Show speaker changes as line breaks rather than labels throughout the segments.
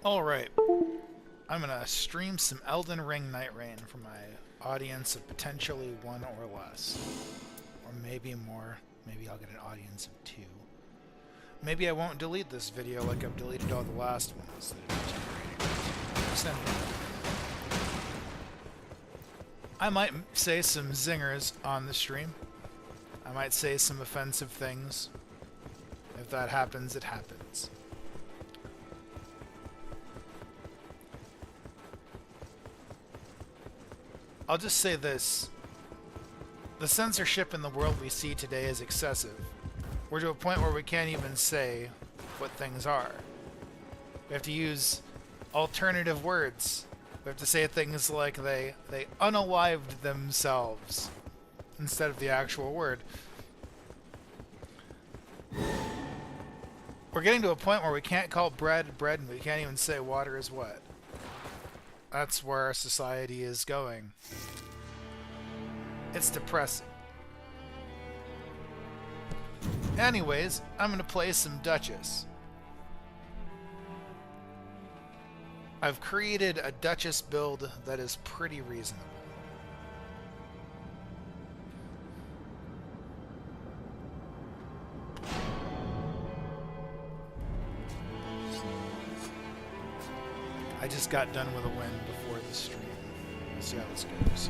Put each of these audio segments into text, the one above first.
Alright, I'm gonna stream some Elden Ring Nightreign for my audience of potentially one or less. Or maybe more. Maybe I'll get an audience of two. Maybe I won't delete this video like I've deleted all the last ones that are deteriorating. I might say some zingers on the stream. I might say some offensive things. If that happens, it happens. I'll just say this. The censorship in the world we see today is excessive. We're to a point where we can't even say what things are. We have to use alternative words. We have to say things like they unalived themselves instead of the actual word. We're getting to a point where we can't call bread bread and we can't even say water is wet. That's where our society is going. It's depressing. Anyways, I'm gonna play some Duchess. I've created a Duchess build that is pretty reasonable. I just got done with a win before the stream. Let's see how this goes.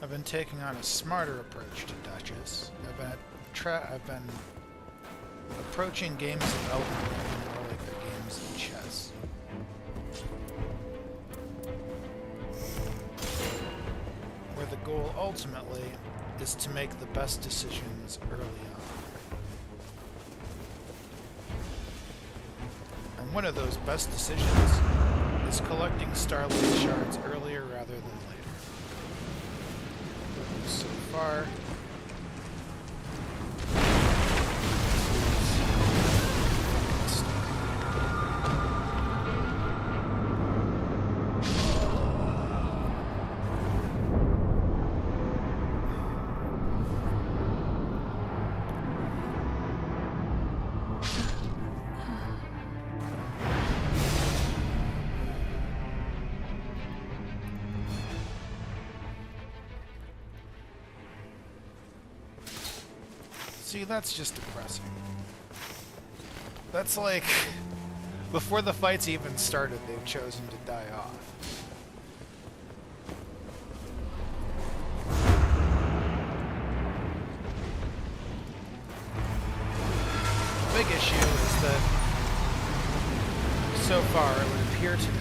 I've been taking on a smarter approach to Duchess. I've been approaching games of Elden Ring more like they're games of chess. Where the goal ultimately is to make the best decisions early on. And one of those best decisions is collecting Starlight Shards earlier rather than later. So far, see, that's just depressing. That's like, before the fight's even started, they've chosen to die off. The big issue is that, so far, it would appear to me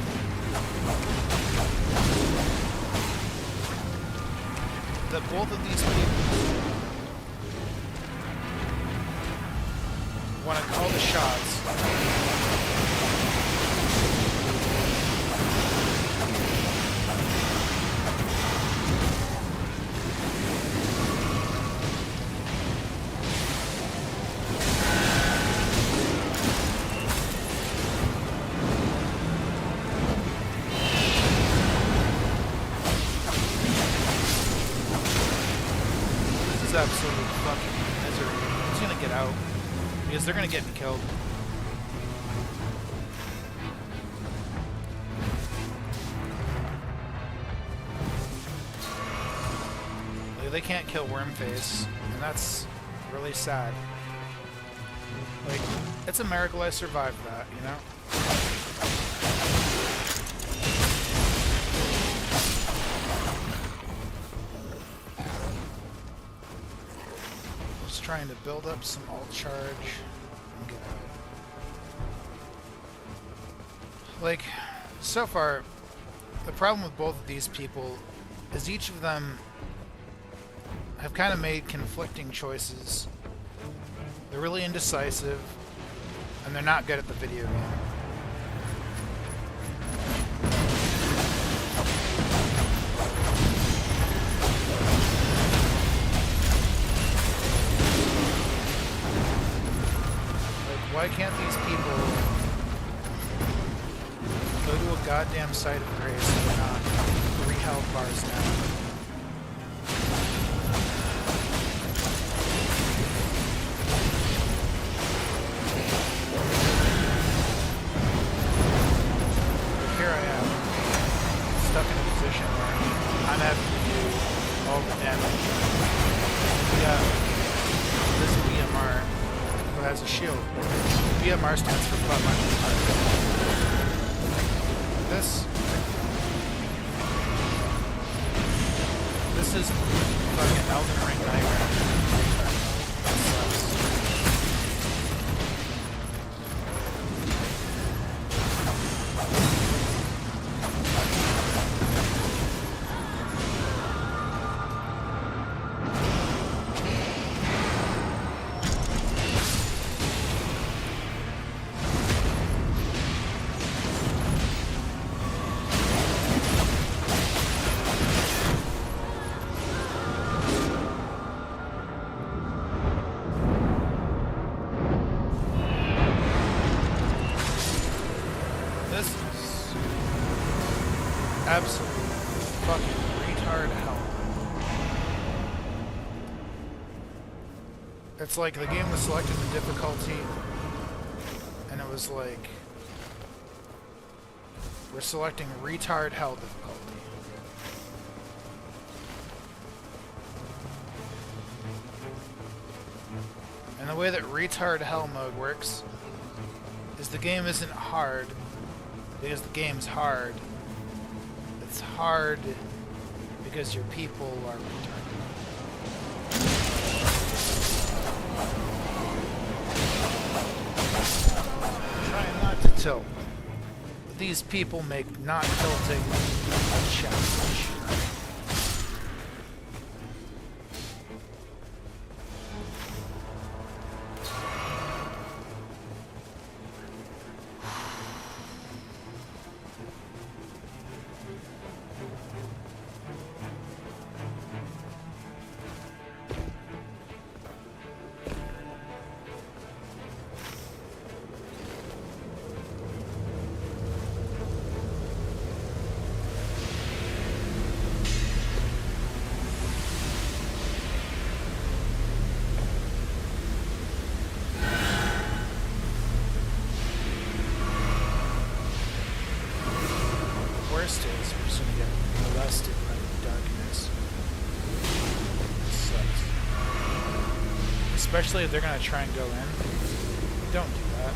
that both of these people want to call the shots. out. Because they're gonna get me killed. Like, they can't kill Wormface, and that's really sad. Like, it's a miracle I survived that, you know? Just trying to build up some alt charge and get out. Like, so far, the problem with both of these people is each of them have kind of made conflicting choices. They're really indecisive, and they're not good at the video game. Like, why can't these people go to a goddamn site of grace and we're not 3 health bars down? I'm having to do all the damage. We got this BMR who has a shield. BMR stands for Flatline Retard. This is fucking Elden Ring Nightreign. That sucks. Absolute fucking retard hell. It's like the game was selecting the difficulty, and it was like, we're selecting retard hell difficulty. And the way that retard hell mode works is the game isn't hard because the game's hard. It's hard because your people are retarded. Trying not to tilt. But these people make not tilting a challenge. Worst is we're just gonna get molested by the darkness. It sucks. Especially if they're gonna try and go in. Don't do that.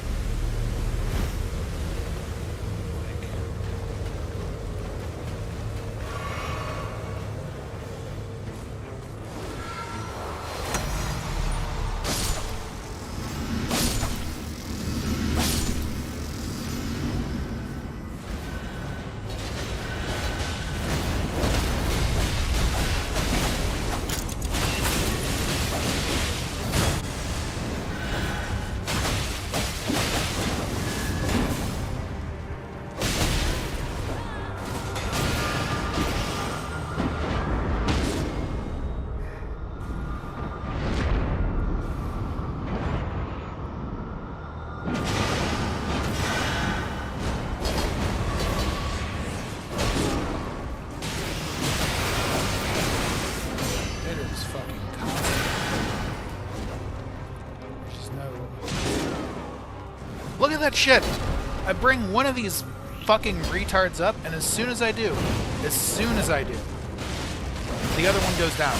No. Look at that shit! I bring one of these fucking retards up, and as soon as I do, the other one goes down.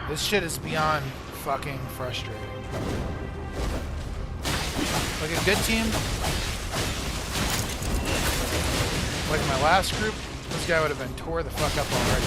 This shit is beyond fucking frustrating. Like a good team, like my last group, this guy would have been tore the fuck up already.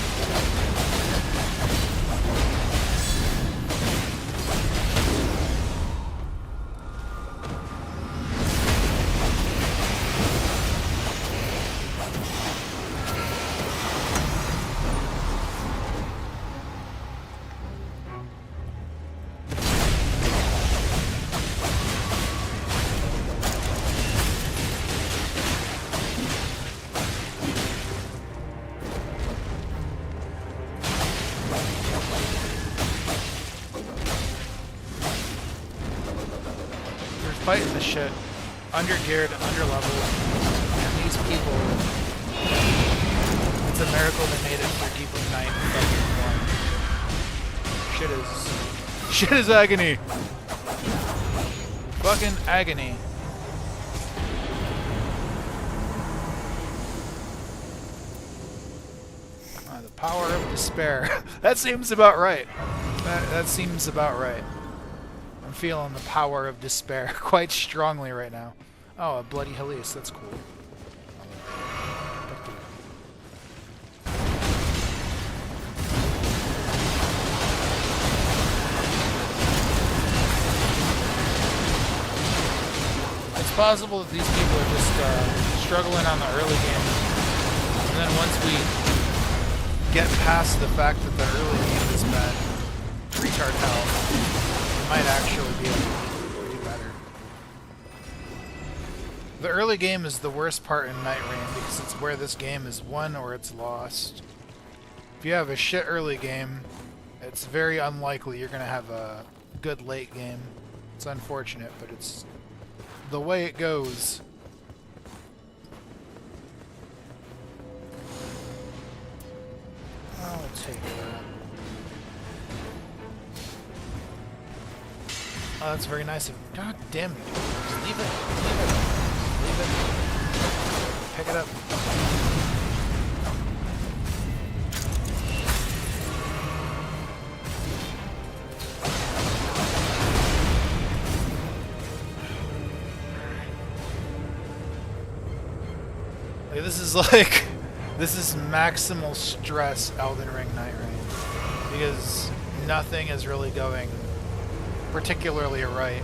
Fighting this shit, under-geared, under-leveled, and these people, it's a miracle they made it through Deep of Night and fucking won. Shit is agony. Fucking agony. The power of despair. That seems about right. That seems about right. I'm feeling the power of despair quite strongly right now. Oh, a bloody Helise, that's cool. It's possible that these people are just struggling on the early game. And then once we get past the fact that the early game is bad, retard hell, might actually be able to do better. The early game is the worst part in Nightreign because it's where this game is won or it's lost. If you have a shit early game, it's very unlikely you're going to have a good late game. It's unfortunate, but it's the way it goes. I'll take that. Oh, that's very nice of you. God damn it. Just leave it. Leave it. Pick it up. Like, this is maximal stress Elden Ring Nightreign. Because nothing is really going particularly right.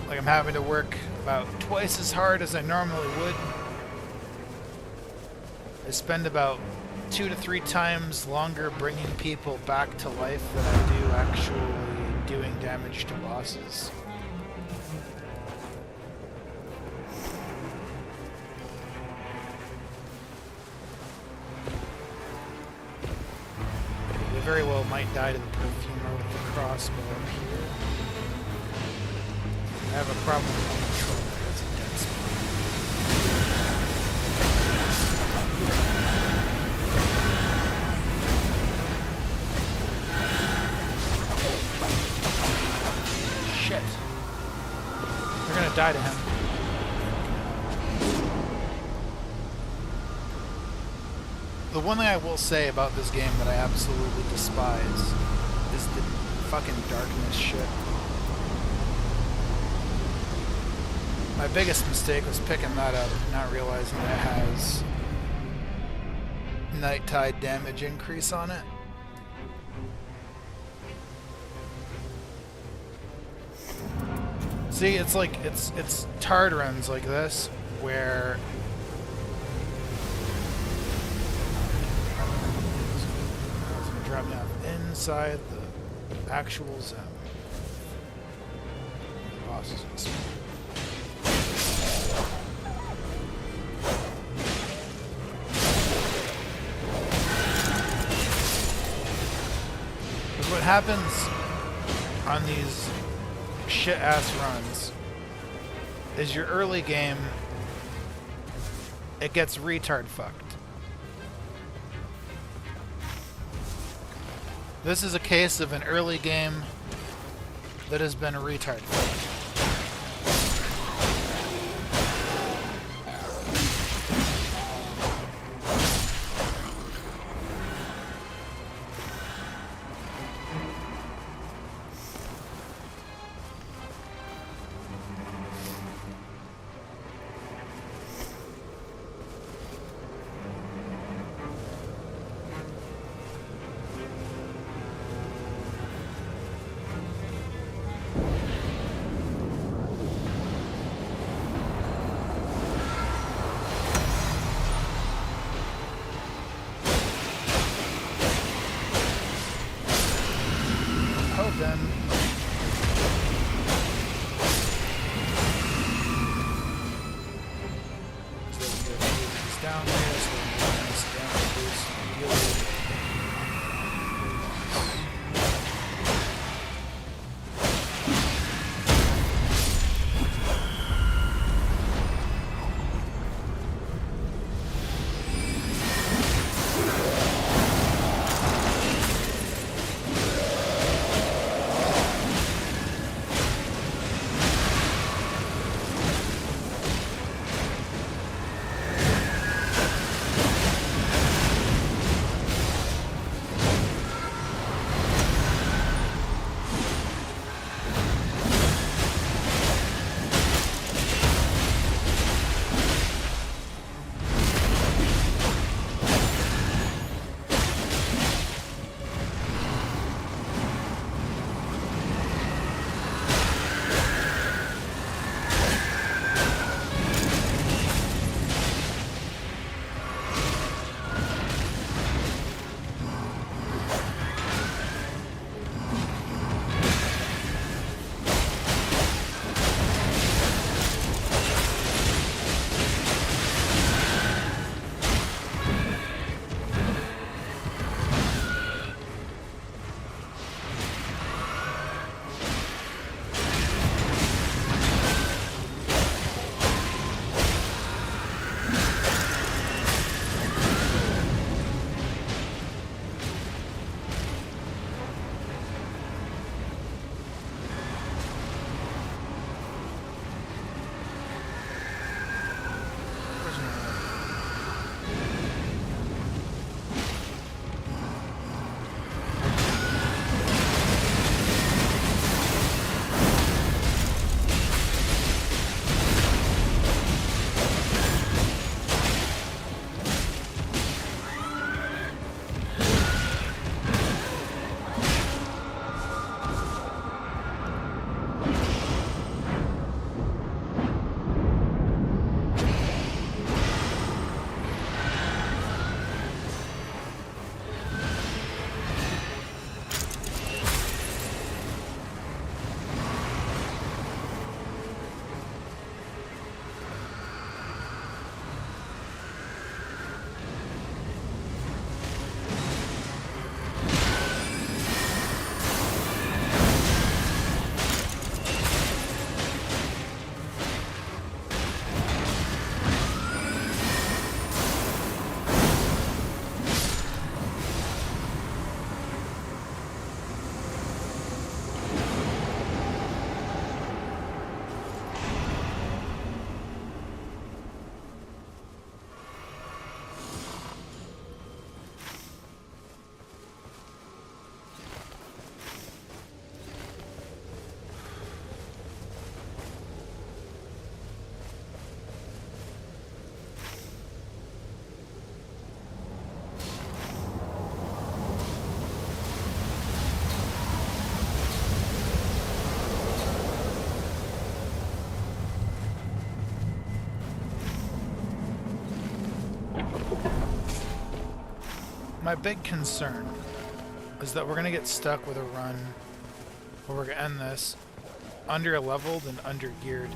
Like, I'm having to work about twice as hard as I normally would. I spend about 2 to 3 times longer bringing people back to life than I do actually doing damage to bosses. Very well might die to the perfumer with the crossbow up here. I have a problem with the controller. That's a dead spot. Shit. They're gonna die to him. The one thing I will say about this game that I absolutely despise is the fucking darkness shit. My biggest mistake was picking that up, not realizing that it has night tide damage increase on it. See, it's like, it's tard runs like this, where drop down inside the actual zone. The boss is in. What happens on these shit-ass runs is your early game, it gets retard fucked. This is a case of an early game that has been retarded. Then he's down there, so he's down boost. My big concern is that we're going to get stuck with a run where we're going to end this under-leveled and under-geared.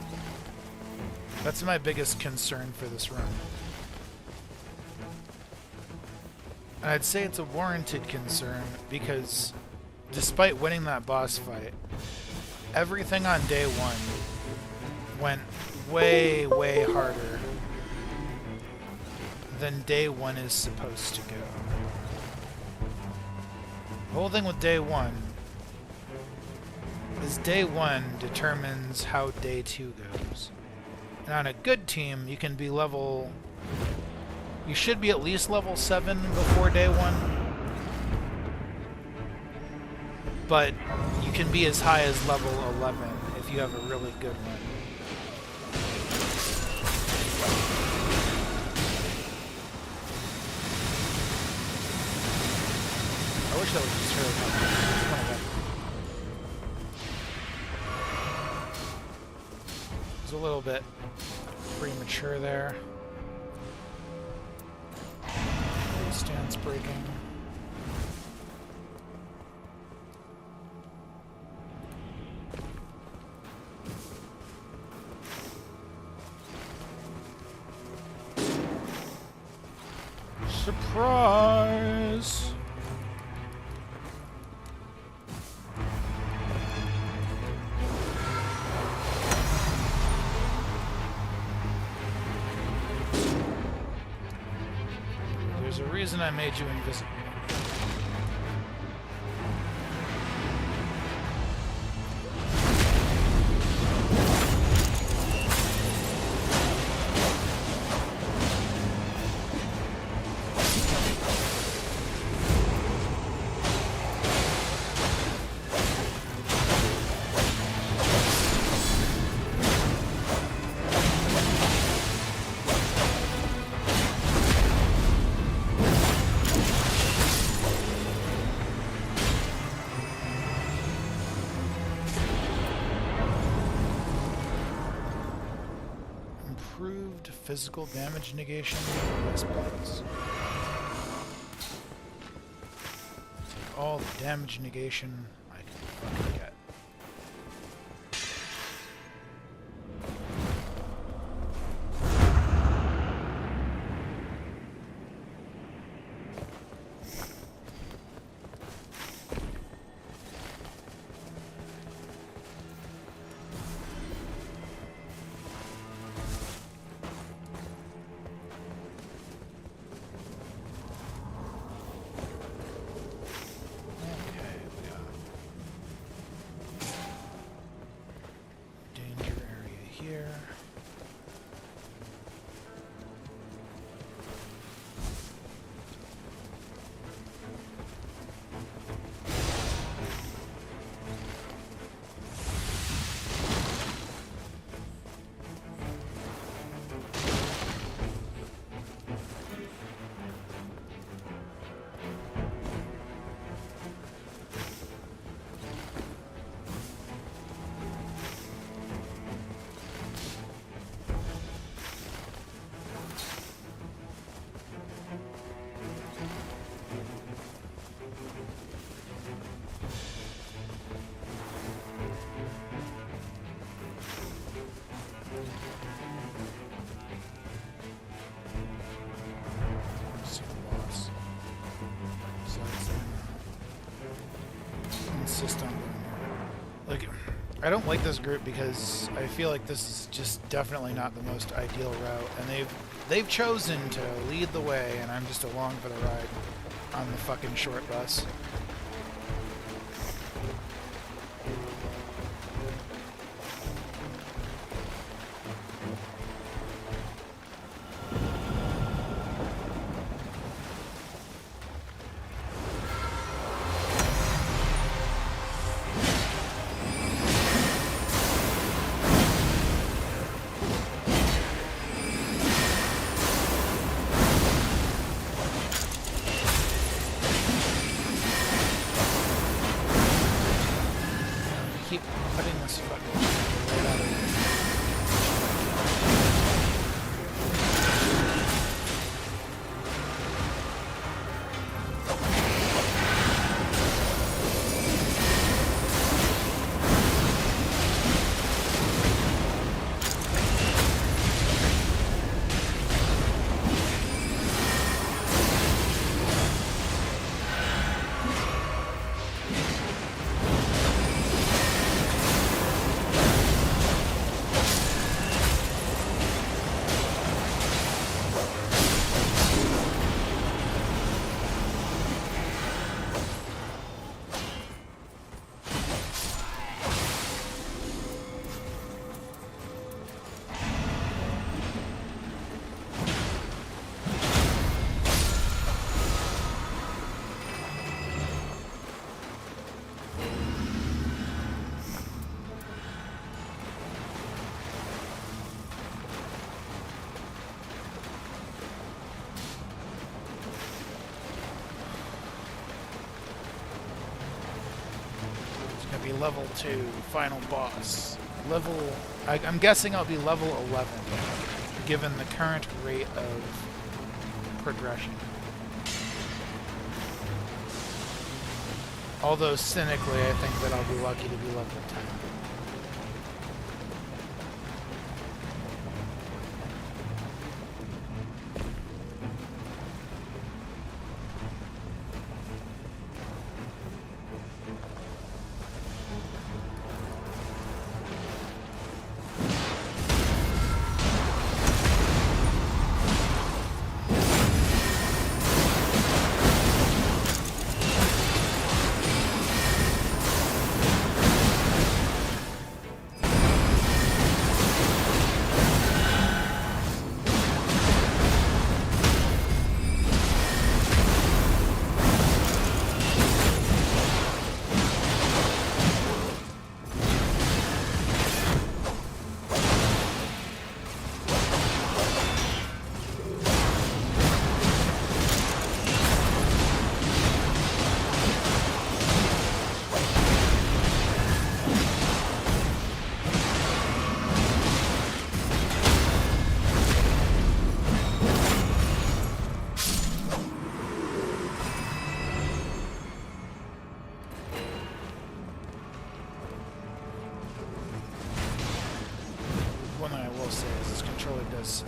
That's my biggest concern for this run. And I'd say it's a warranted concern because despite winning that boss fight, everything on day one went way, way harder than day one is supposed to go. The whole thing with day 1 is day 1 determines how day 2 goes. And on a good team, you can be level... You should be at least level 7 before day 1. But you can be as high as level 11 if you have a really good one. I wish that was just her. It was a little bit premature there. Stance breaking. Surprise! There's a reason I made you invisible. Improved physical damage negation. Yes, please. Take all the damage negation I can fucking get. Like, I don't like this group because I feel like this is just definitely not the most ideal route, and they've chosen to lead the way, and I'm just along for the ride on the fucking short bus. be level 2, final boss. I'm guessing I'll be level 11, given the current rate of progression. Although cynically, I think that I'll be lucky to be level 10.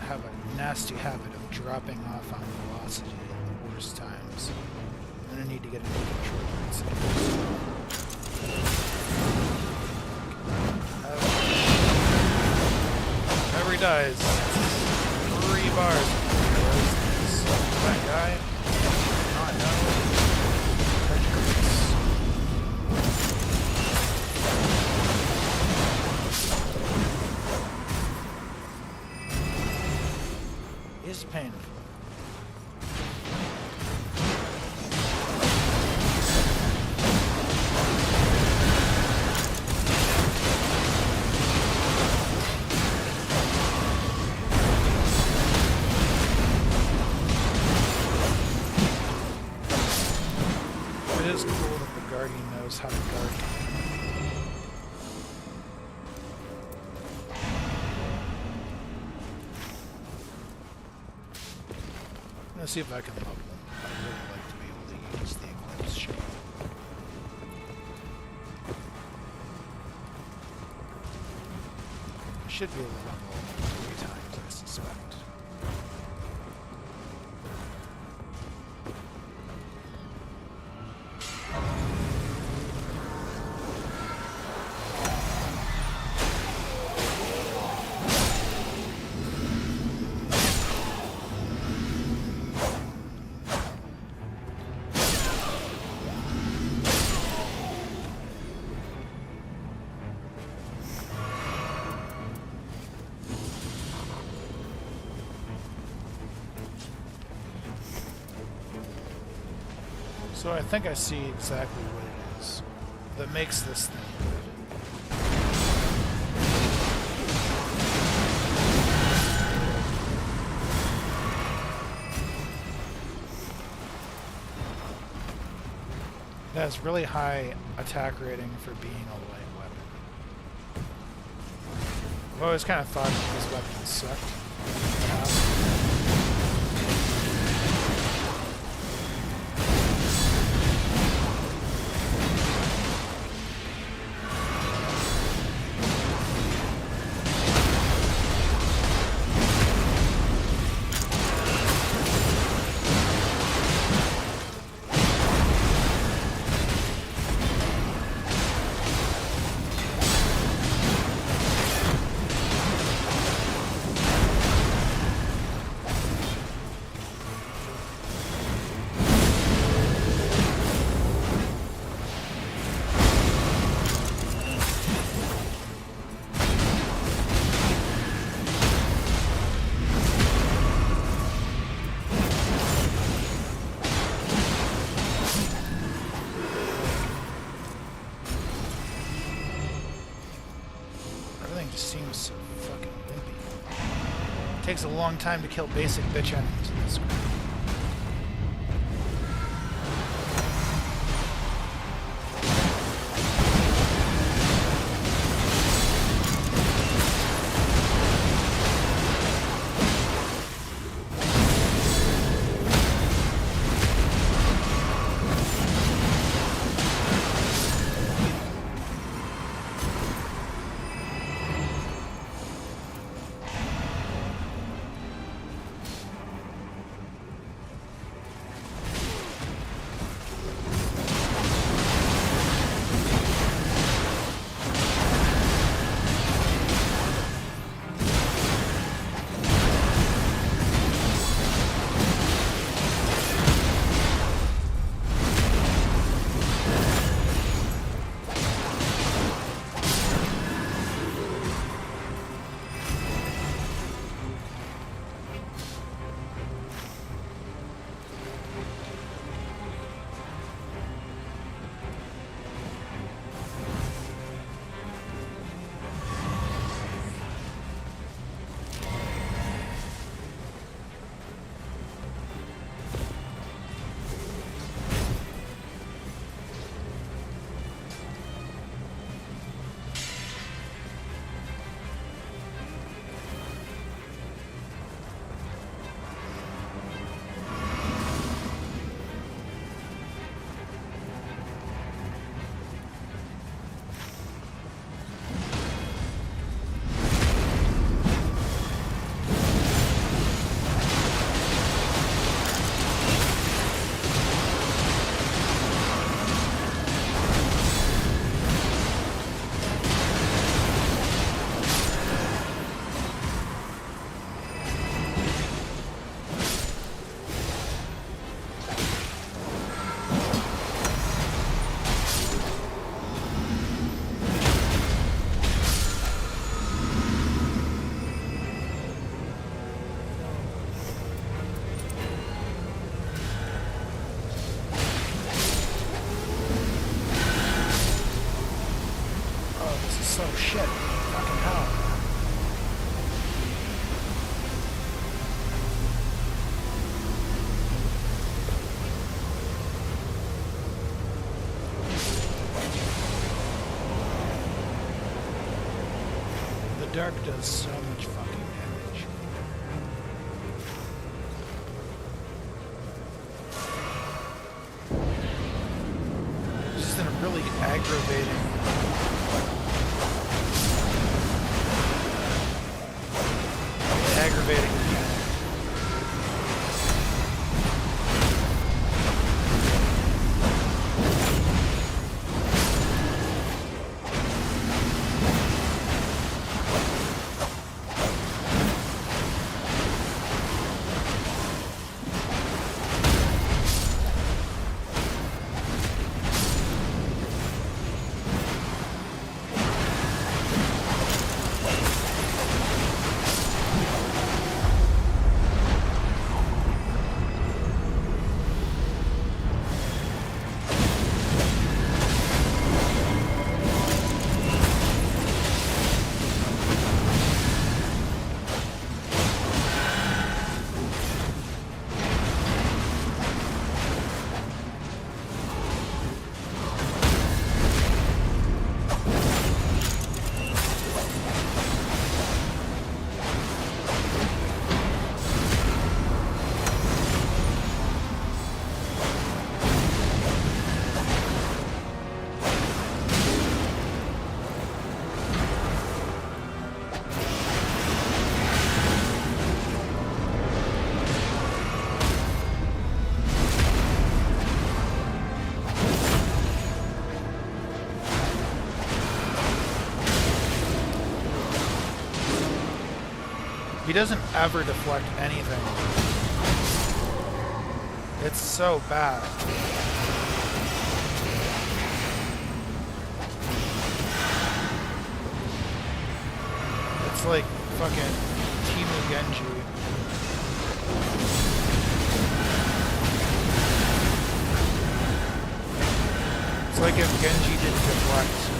Have a nasty habit of dropping off on velocity at the worst times. I'm gonna need to get a new controller. Whenever he dies, 3 bars. That guy. Not know. Is painful. It is cool that the Guardian knows how to guard. Let's see if I can level them. I'd really like to be able to use the Eclipse shape. I should be able to level 3 times, I suspect. So I think I see exactly what it is that makes this thing good. It has really high attack rating for being a light weapon. I've always kind of thought that these weapons sucked. Just seems so fucking wimpy. Takes a long time to kill basic bitch enemies in this game. Dark does so much fucking damage. It's just in a really aggravating mechanic. He doesn't ever deflect anything. It's so bad. It's like fucking Timu Genji. It's like if Genji didn't deflect.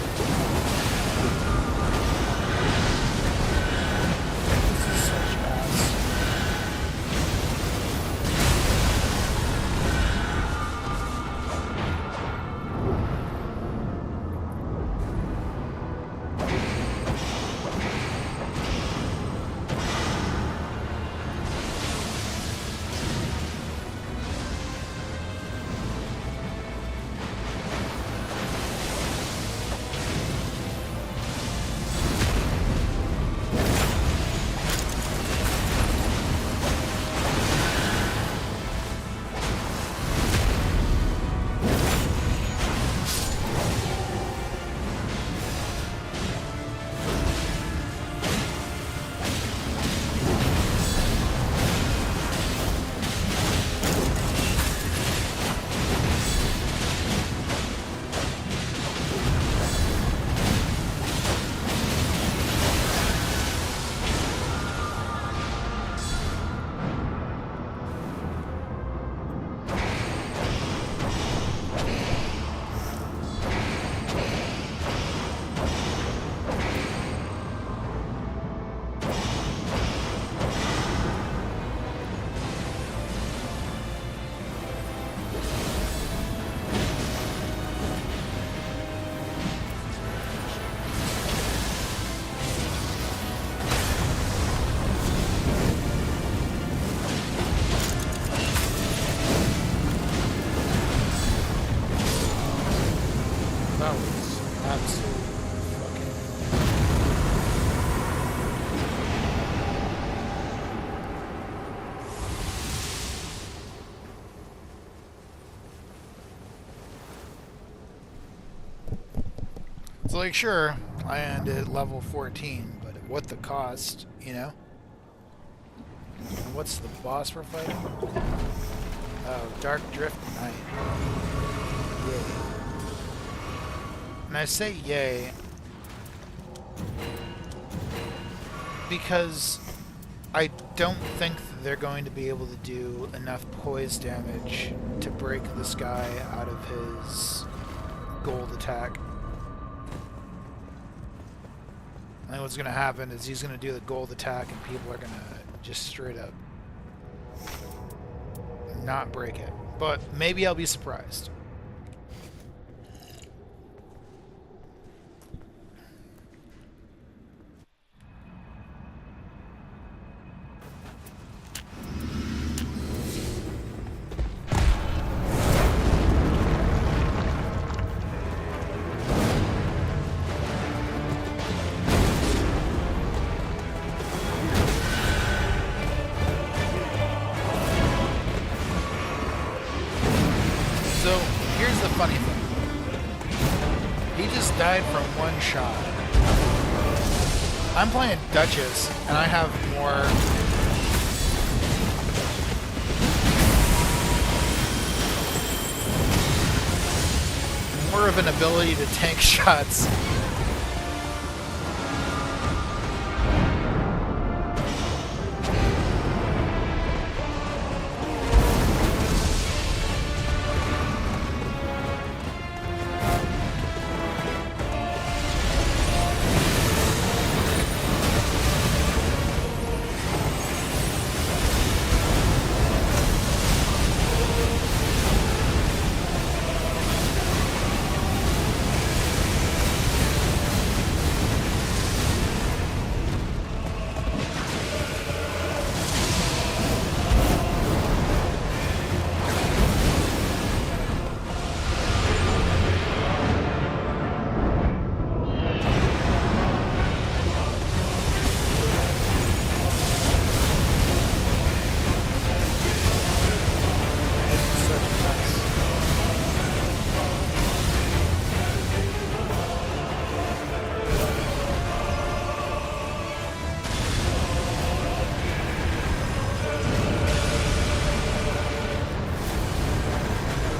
So, like, sure, I ended at level 14, but at what the cost, you know? And what's the boss we're fighting? Oh, Dark Drift Knight. Yay. And I say yay because I don't think that they're going to be able to do enough poise damage to break this guy out of his gold attack. I think what's going to happen is he's going to do the gold attack and people are going to just straight up not break it. But maybe I'll be surprised. So, here's the funny thing. He just died from one shot. I'm playing Duchess, and I have more of an ability to tank shots.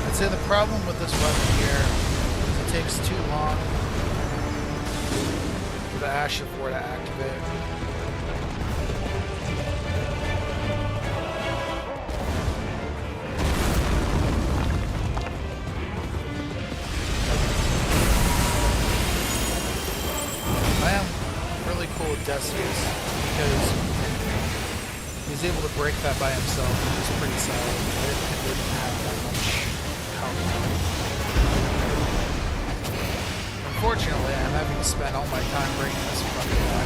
I'd say the problem with this weapon here is it takes too long for the Ash of War to activate. I am really cool with Decius because he's able to break that by himself, and he's pretty solid. It didn't have that much help. Unfortunately, I'm having to spend all my time breaking this fucking guy.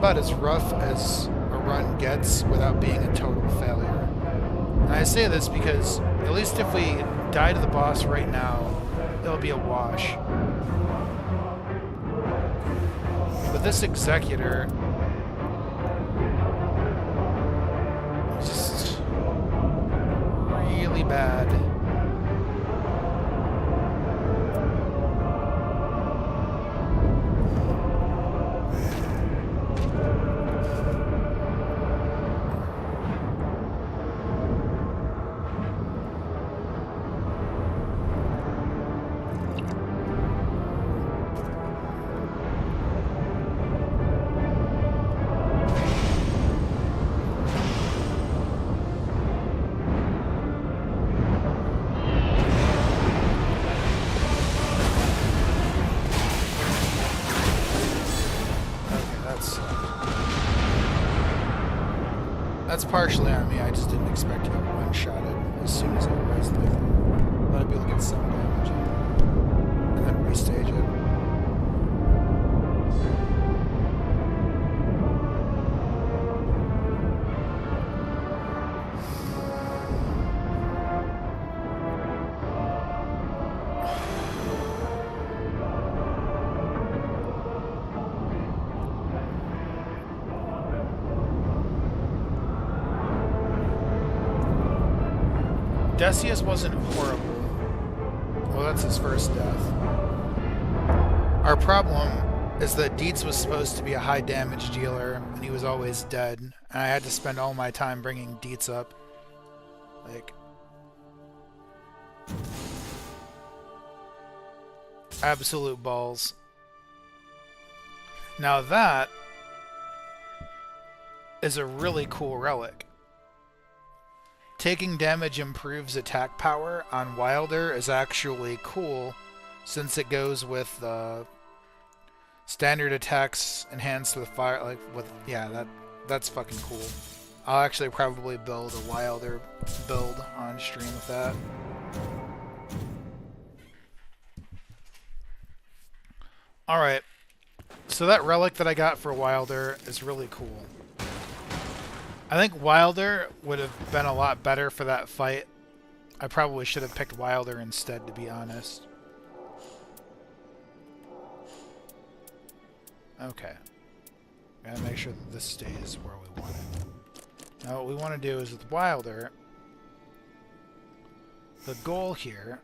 About as rough as a run gets without being a total failure. And I say this because at least if we die to the boss right now, it'll be a wash. But this Executor is just really bad. that's partially on me. I just didn't expect to get one-shotted as soon as I was there. Let people get some damage and then restage it. Decius wasn't horrible. Well, that's his first death. Our problem is that Dietz was supposed to be a high damage dealer, and he was always dead. And I had to spend all my time bringing Dietz up. Like... absolute balls. Now that is a really cool relic. Taking damage improves attack power on Wilder is actually cool, since it goes with standard attacks enhanced with fire. Like with that's fucking cool. I'll actually probably build a Wilder build on stream with that. All right, so that relic that I got for Wilder is really cool. I think Wilder would have been a lot better for that fight. I probably should have picked Wilder instead, to be honest. Okay. Gotta make sure that this stays where we want it. Now what we want to do is with Wilder, the goal here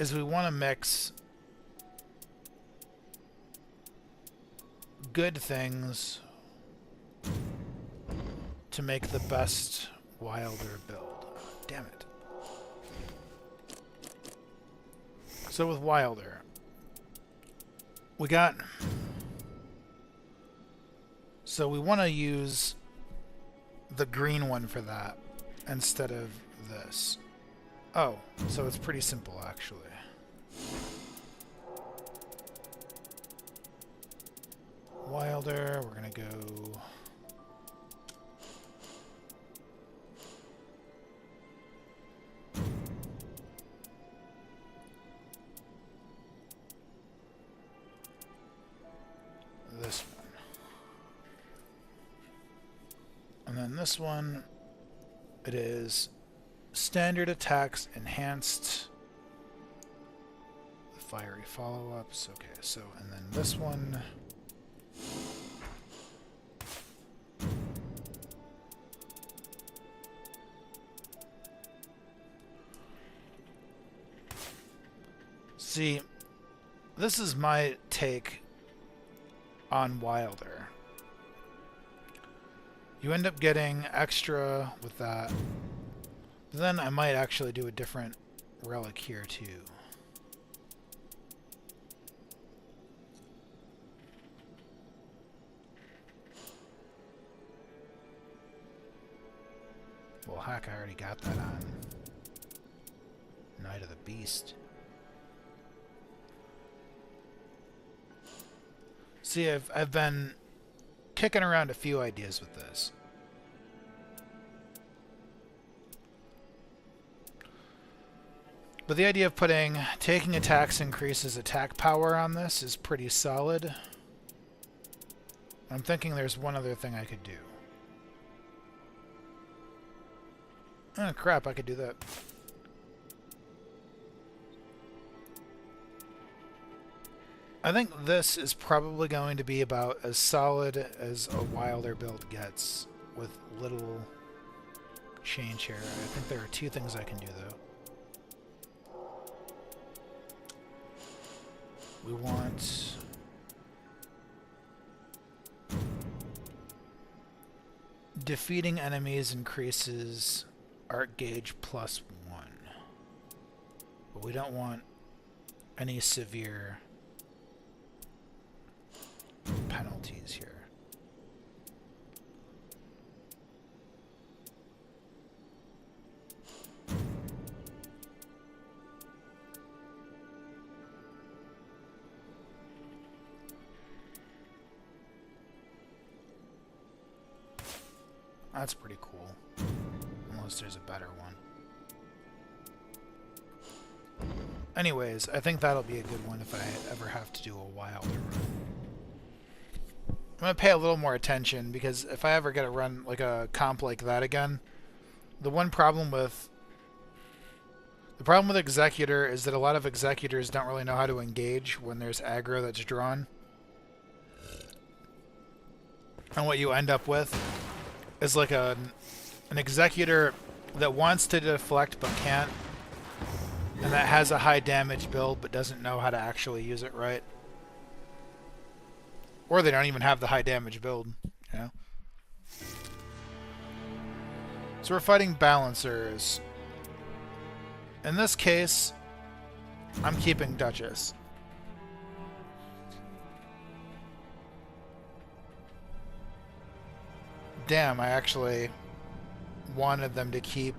is we want to mix good things to make the best Wilder build. Oh, damn it. So with Wilder, we got... so we want to use the green one for that instead of this. Oh, so it's pretty simple actually. Wilder, we're gonna go... this one. And then this one, it is standard attacks enhanced fiery follow-ups. Okay, so, and then this one, see, this is my take on Wilder. You end up getting extra with that. But then I might actually do a different relic here too. Well, heck, I already got that on Night of the Beast. See, I've been kicking around a few ideas with this. But the idea of taking attacks increases attack power on this is pretty solid. I'm thinking there's one other thing I could do. Oh crap, I could do that. I think this is probably going to be about as solid as a Wilder build gets, with little change here. I think there are two things I can do, though. We want... defeating enemies increases art gauge +1. But we don't want any severe penalties here. That's pretty cool. Unless there's a better one. Anyways, I think that'll be a good one if I ever have to do a Wilder run. I'm going to pay a little more attention, because if I ever get a run like a comp like that again, the problem with Executor is that a lot of Executors don't really know how to engage when there's aggro that's drawn. And what you end up with is like an Executor that wants to deflect but can't, and that has a high damage build but doesn't know how to actually use it right. Or they don't even have the high damage build, you know? So we're fighting balancers. In this case, I'm keeping Duchess. Damn, I actually wanted them to keep...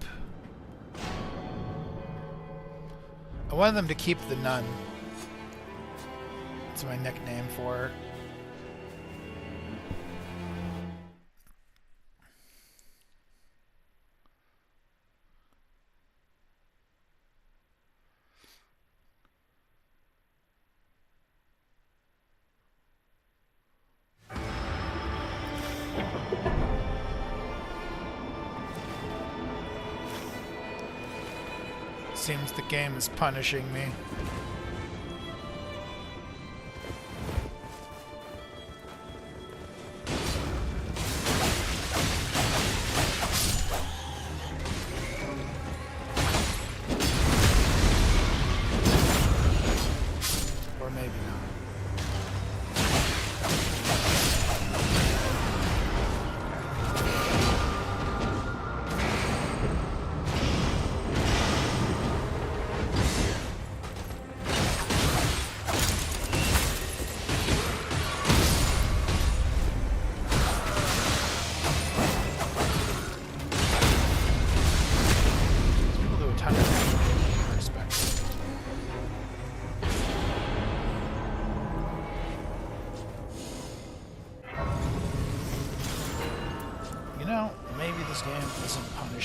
I wanted them to keep the Nun. That's my nickname for her. Seems the game is punishing me. Or maybe not.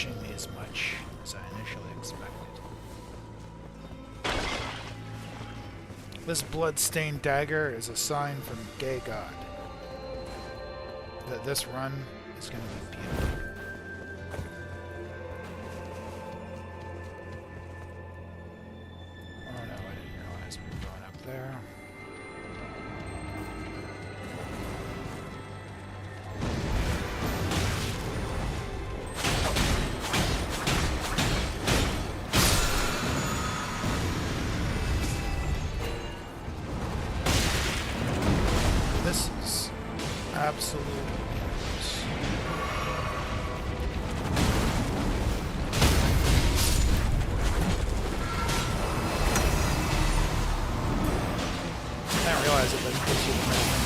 Me as much as I initially expected. This blood-stained dagger is a sign from Gay God that this run is going to be beautiful. Oh no, I didn't realize we were going up there. Absolutely. I didn't realize it, but it gives you the movement.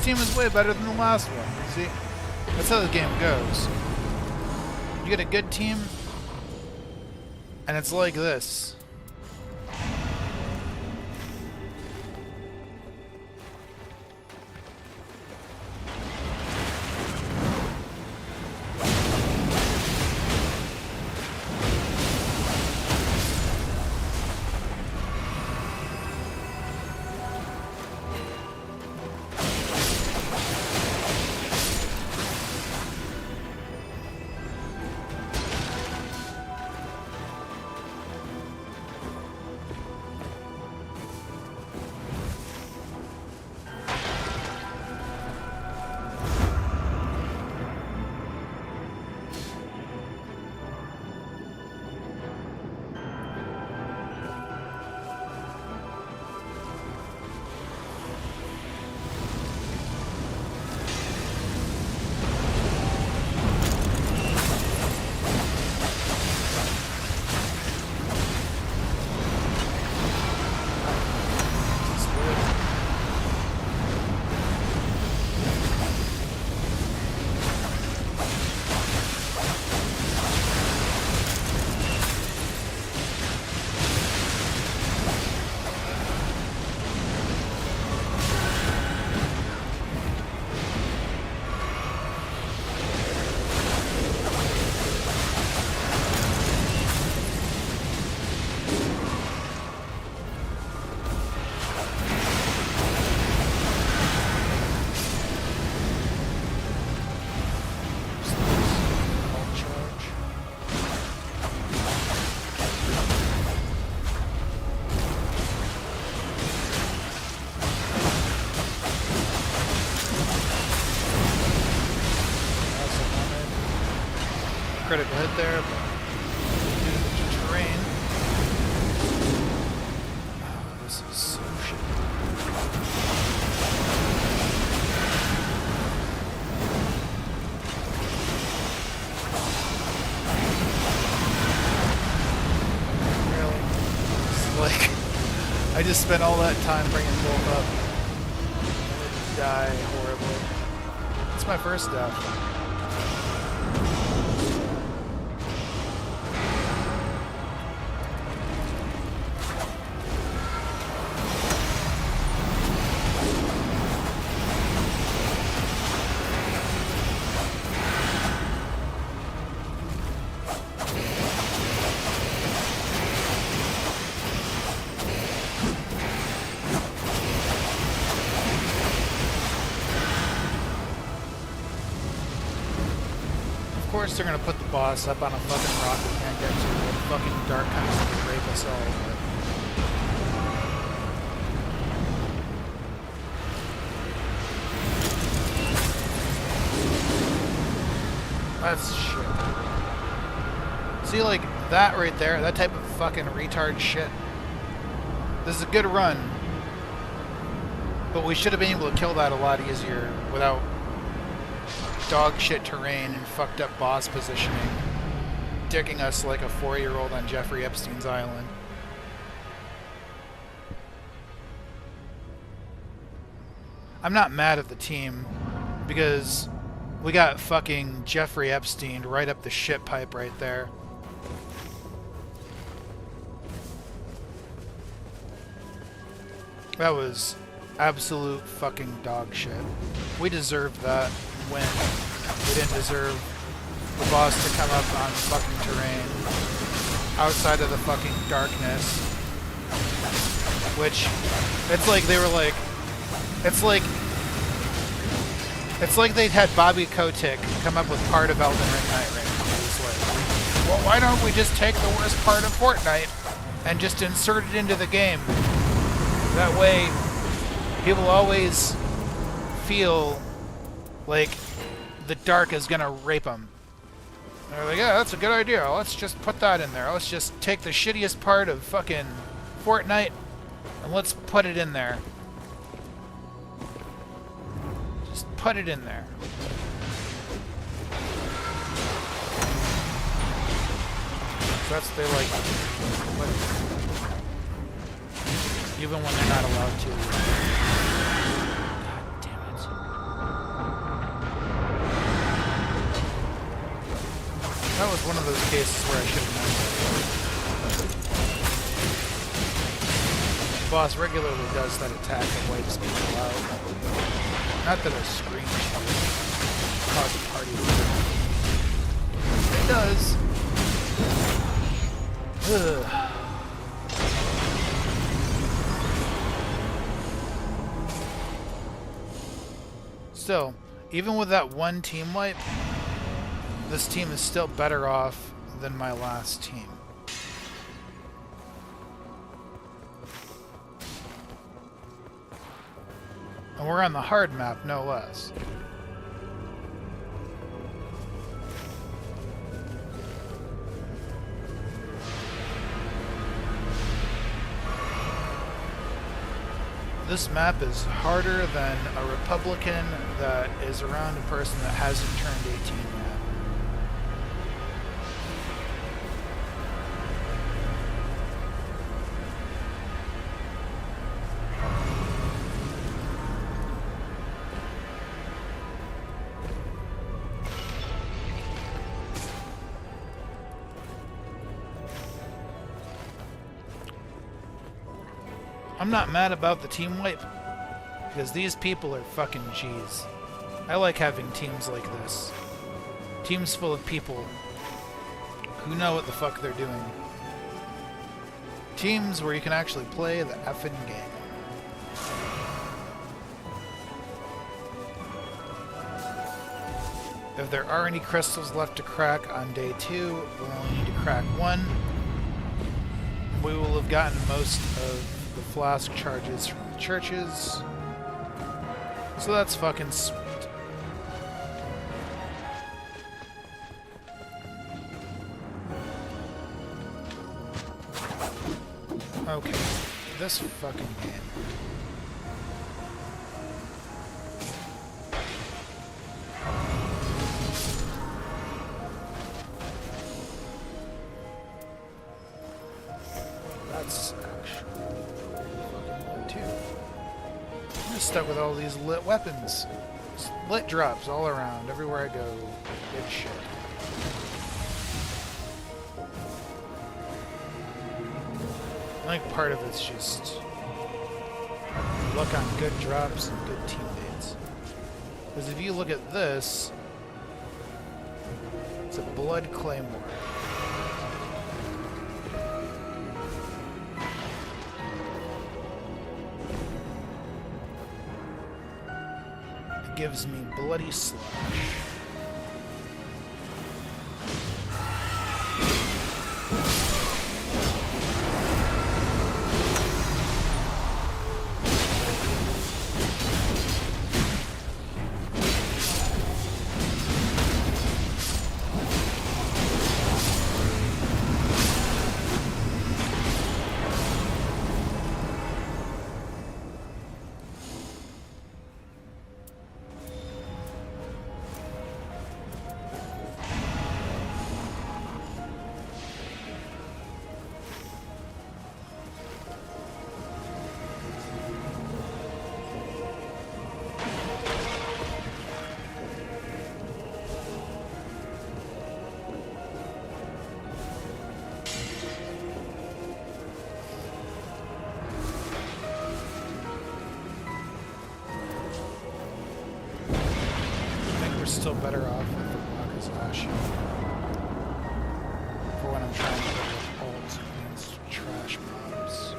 team is way better than the last one. See? That's how the game goes. You get a good team, and it's like this. Critical hit there, but due to the terrain. Oh, this is so shit. Really? It's like, I just spent all that time bringing both up. I would die horribly. It's my first death. Of course they're gonna put the boss up on a fucking rock we can't get to. The fucking dark comes to rape us all. But that's shit. See, like, that right there, that type of fucking retard shit. This is a good run. But we should have been able to kill that a lot easier without dog shit terrain and fucked up boss positioning, dicking us like a 4-year-old on Jeffrey Epstein's island. I'm not mad at the team because we got fucking Jeffrey Epstein right up the shit pipe right there. That was absolute fucking dog shit. We deserved that win. We didn't deserve the boss to come up on fucking terrain outside of the fucking darkness. Which, it's like they were like, it's like they'd had Bobby Kotick come up with part of Elden Ring Nightreign. It's like, well, why don't we just take the worst part of Fortnite and just insert it into the game? That way, people always feel like the dark is gonna rape them. And they're like, yeah, that's a good idea. Let's just put that in there. Let's just take the shittiest part of fucking Fortnite and let's put it in there. Just put it in there. So that's they like. Even when they're not allowed to. God damn it. of those cases where I should have known that. The boss regularly does that attack that wipes people out. Not that a scream should cause a party to it does. Ugh. Still, even with that one team wipe, this team is still better off than my last team. And we're on the hard map, no less. This map is harder than a Republican that is around a person that hasn't turned 18 yet. I'm not mad about the team wipe, because these people are fucking G's. I like having teams like this. Teams full of people who know what the fuck they're doing. Teams where you can actually play the effing game. If there are any crystals left to crack on day 2, we'll only need to crack 1. We will have gotten most of the flask charges from the churches. So that's fucking sweet. Okay, this fucking game. That's actually fucking good too. I'm just stuck with all these lit weapons. Just lit drops all around, everywhere I go. Good shit. I think part of it's just luck on good drops and good teammates. Because if you look at this, it's a blood claymore. It gives me bloody slush. Still better off with the Rocket's Ash for when I'm trying to get ults against trash mobs.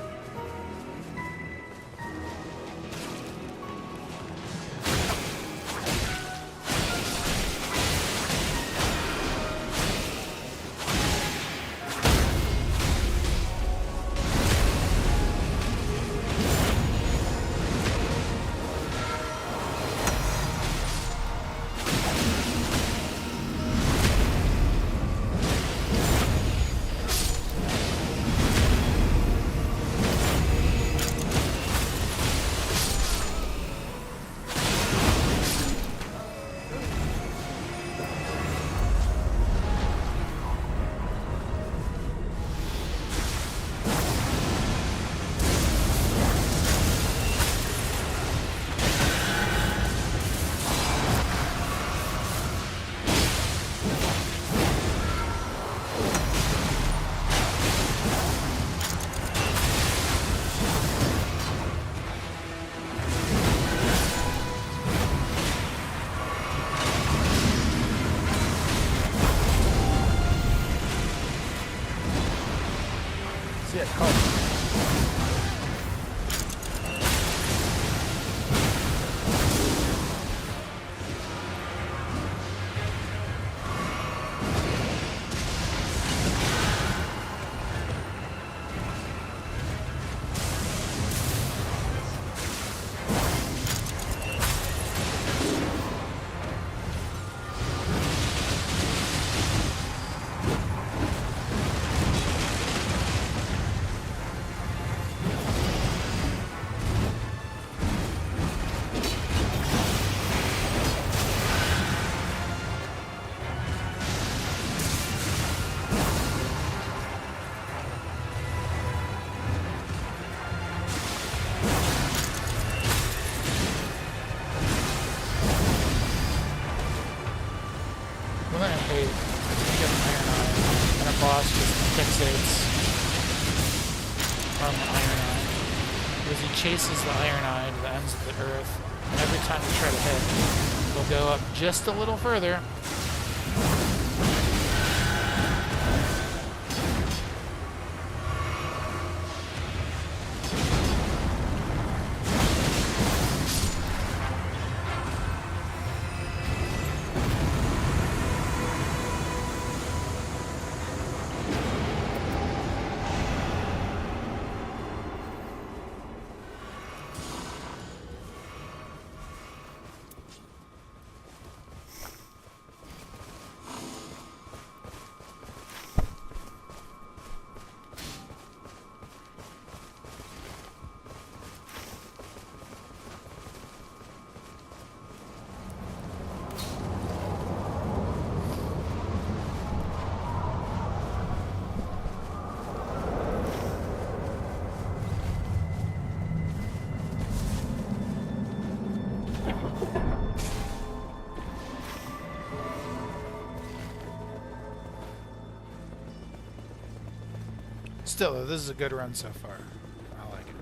Because he chases the iron eye to the ends of the earth, and every time you try to hit, he'll go up just a little further. Still, this is a good run so far. I like it.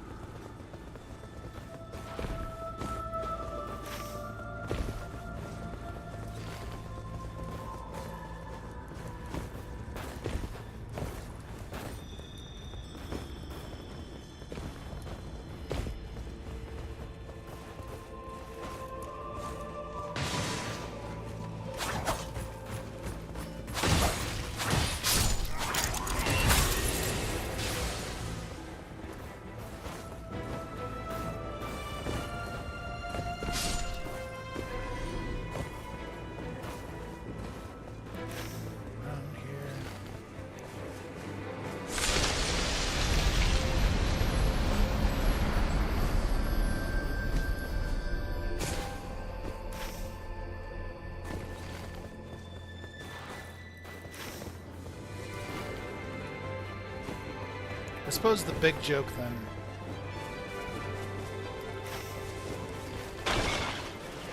I suppose the big joke then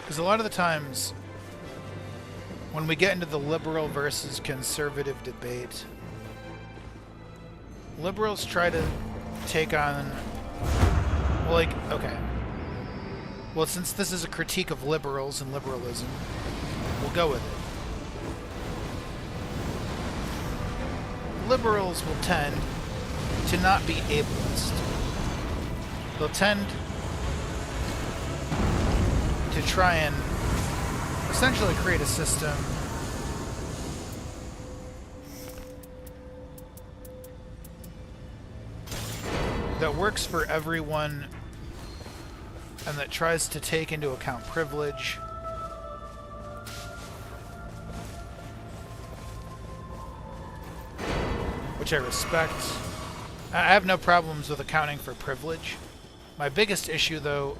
is a lot of the times when we get into the liberal versus conservative debate, liberals try to take on, well, like, okay, well, since this is a critique of liberals and liberalism, we'll go with it. Liberals will tend to not be ableist. They'll tend to try and essentially create a system that works for everyone and that tries to take into account privilege, which I respect. I have no problems with accounting for privilege. My biggest issue, though,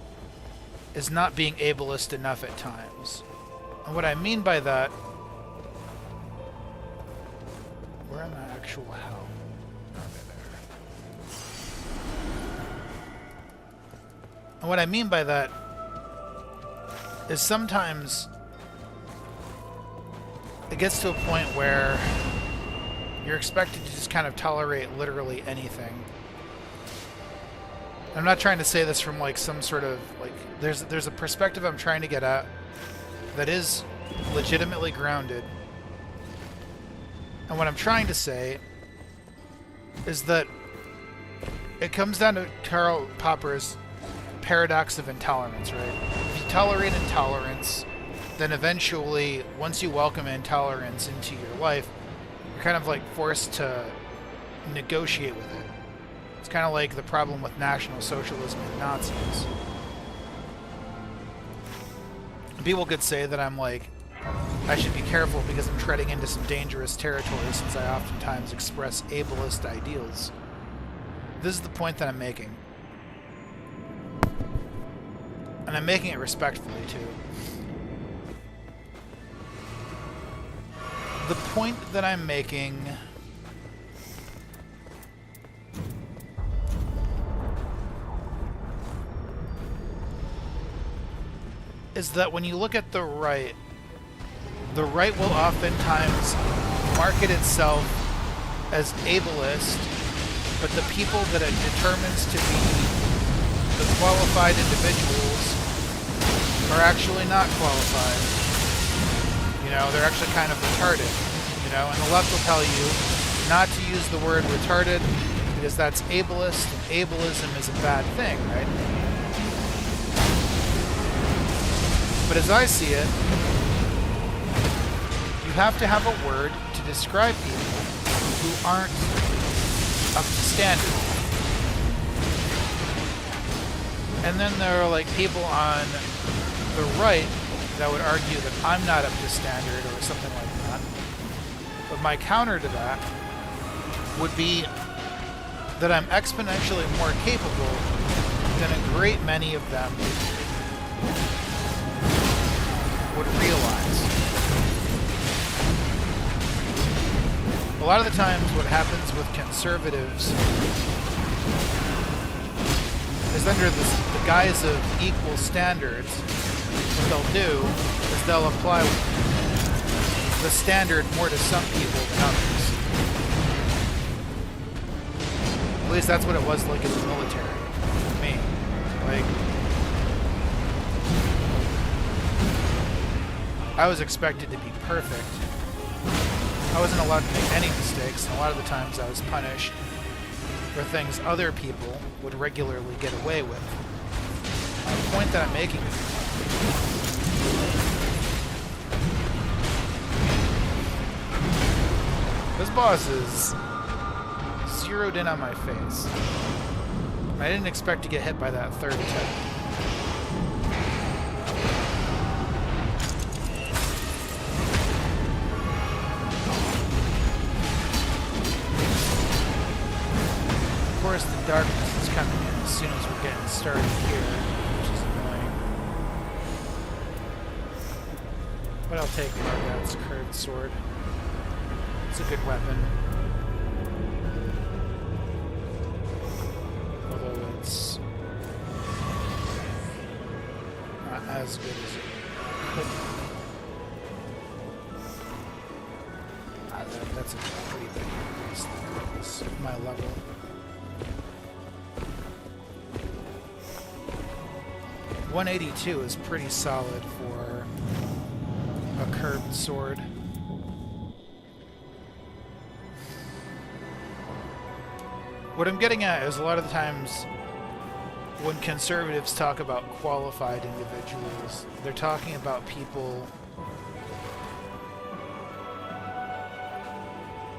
is not being ableist enough at times. And what I mean by that... Where am I actual hell? Okay, there. And what I mean by that is sometimes it gets to a point where you're expected to just kind of tolerate literally anything. I'm not trying to say this from like some sort of like there's a perspective I'm trying to get at that is legitimately grounded. And what I'm trying to say is that it comes down to Karl Popper's paradox of intolerance, right? If you tolerate intolerance, then eventually, once you welcome intolerance into your life, you're kind of like forced to negotiate with it. It's kind of like the problem with National Socialism and Nazis. People could say that I'm like, I should be careful because I'm treading into some dangerous territory since I oftentimes express ableist ideals. This is the point that I'm making. And I'm making it respectfully, too. The point that I'm making is that when you look at the right will oftentimes market itself as ableist, but the people that it determines to be the qualified individuals are actually not qualified. You know, they're actually kind of retarded. You know, and the left will tell you not to use the word retarded because that's ableist, and ableism is a bad thing, right? But as I see it, you have to have a word to describe people who aren't up to standard. And then there are like people on the right that would argue that I'm not up to standard or something like that. But my counter to that would be that I'm exponentially more capable than a great many of them would realize. A lot of the times what happens with conservatives is under the guise of equal standards, what they'll do is they'll apply the standard more to some people than others. At least that's what it was like in the military for me. Like, I was expected to be perfect. I wasn't allowed to make any mistakes, and a lot of the times I was punished for things other people would regularly get away with. The point that I'm making is this boss is zeroed in on my face. I didn't expect to get hit by that third attack. Of course, the darkness is coming in as soon as we're getting started here, which is annoying. But I'll take Margot's curved sword. It's a good weapon. Although it's not as good as it could be. That's a pretty big increase there. It's my level. $182 is pretty solid for a curved sword. What I'm getting at is a lot of the times when conservatives talk about qualified individuals, they're talking about people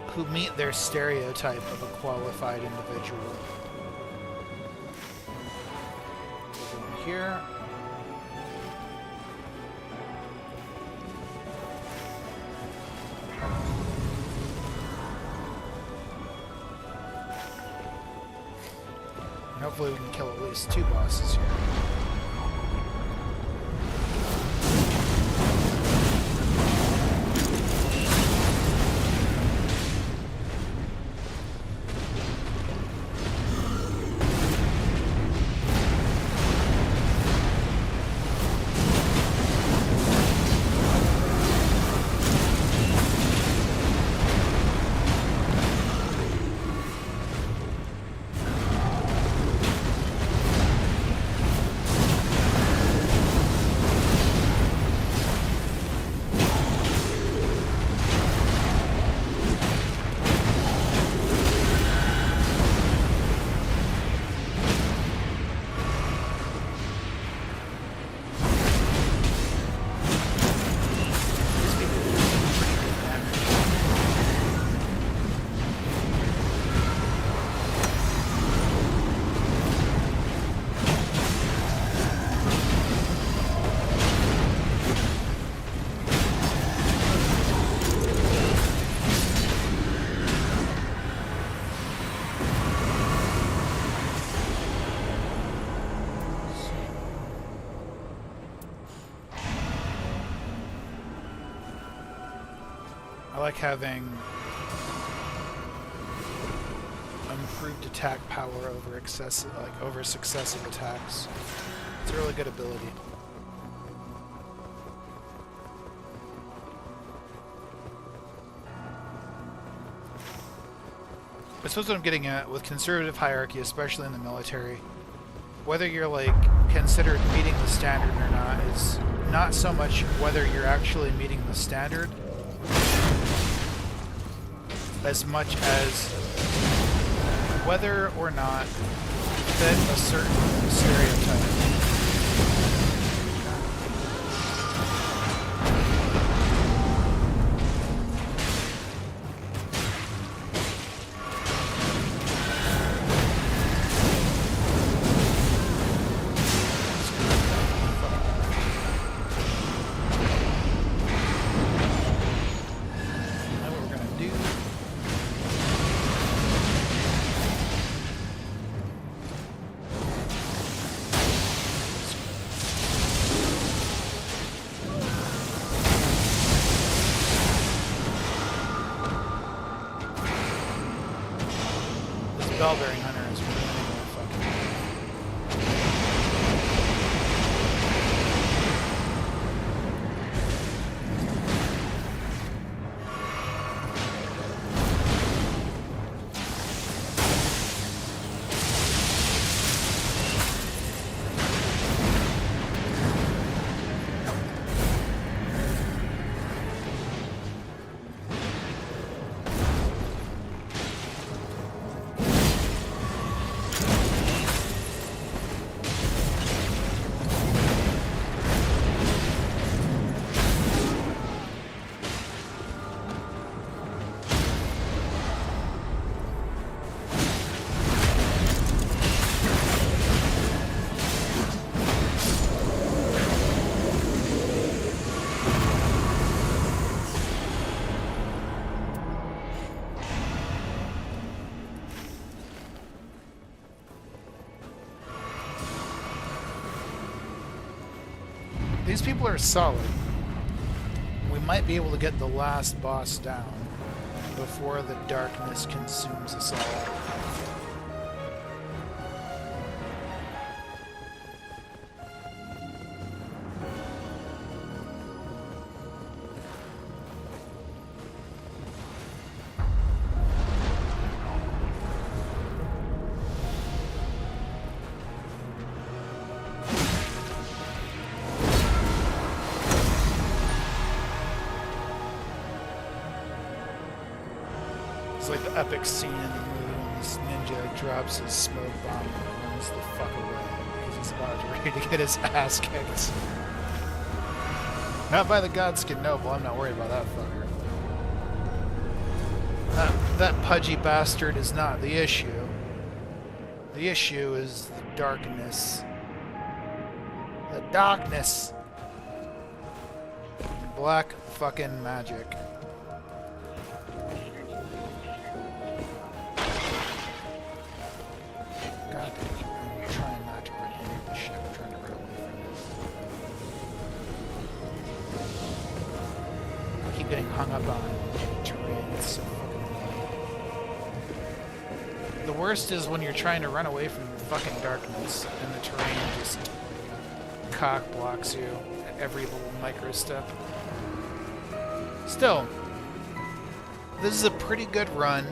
who meet their stereotype of a qualified individual. Over here. And hopefully we can kill at least 2 bosses here. I like having improved attack power over successive attacks. It's a really good ability. I suppose what I'm getting at with conservative hierarchy, especially in the military, whether you're like considered meeting the standard or not is not so much whether you're actually meeting the standard as much as whether or not you fit a certain stereotype. Bellbearing Hunter is really fucking. These people are solid. We might be able to get the last boss down before the darkness consumes us all. Like the epic scene in the movie when this ninja drops his smoke bomb and runs the fuck away because he's about to ready to get his ass kicked. Not by the Godskin Noble, I'm not worried about that fucker. That pudgy bastard is not the issue. The issue is the darkness. The darkness! Black fucking magic. Getting hung up on terrain. It's so fucking annoying. The worst is when you're trying to run away from the fucking darkness and the terrain just cock blocks you at every little micro step. Still, this is a pretty good run.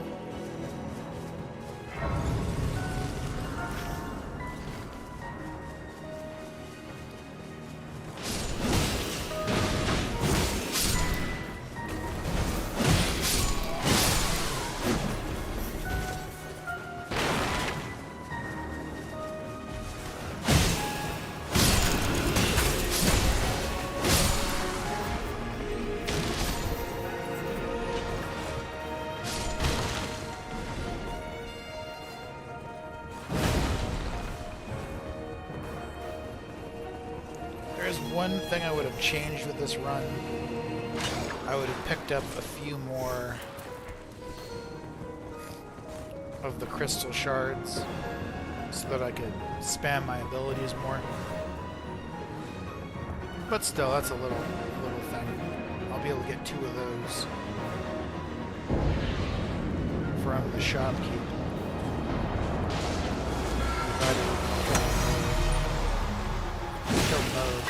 There's one thing I would have changed with this run. I would have picked up a few more of the crystal shards so that I could spam my abilities more. But still, that's a little thing. I'll be able to get 2 of those from the shopkeep. Mode.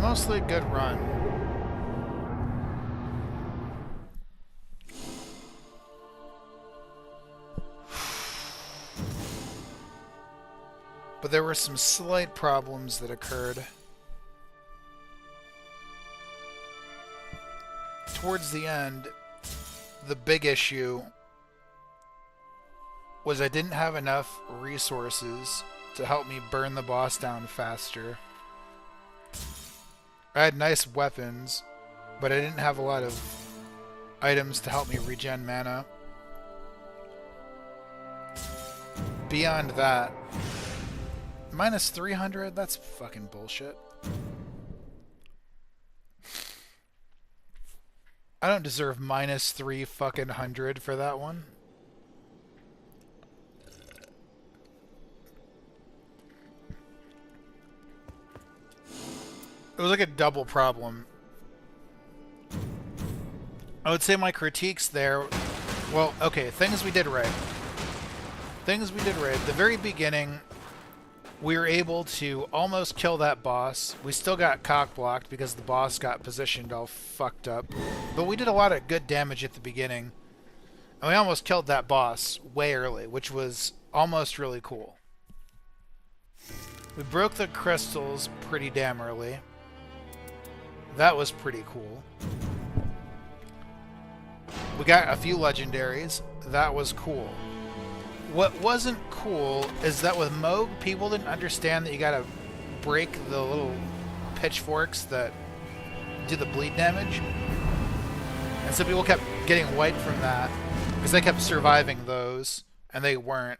mostly a good run. But there were some slight problems that occurred. Towards the end, the big issue was I didn't have enough resources to help me burn the boss down faster. I had nice weapons, but I didn't have a lot of items to help me regen mana. Beyond that, minus 300? That's fucking bullshit. I don't deserve minus 3 fucking hundred for that one. It was like a double problem. I would say my critiques there... Well, okay, things we did right. Things we did right. At the very beginning, we were able to almost kill that boss. We still got cock-blocked because the boss got positioned all fucked up. But we did a lot of good damage at the beginning. And we almost killed that boss way early, which was almost really cool. We broke the crystals pretty damn early. That was pretty cool. We got a few legendaries. That was cool. What wasn't cool is that with Moog, people didn't understand that you gotta break the little pitchforks that do the bleed damage. And so people kept getting wiped from that because they kept surviving those and they weren't.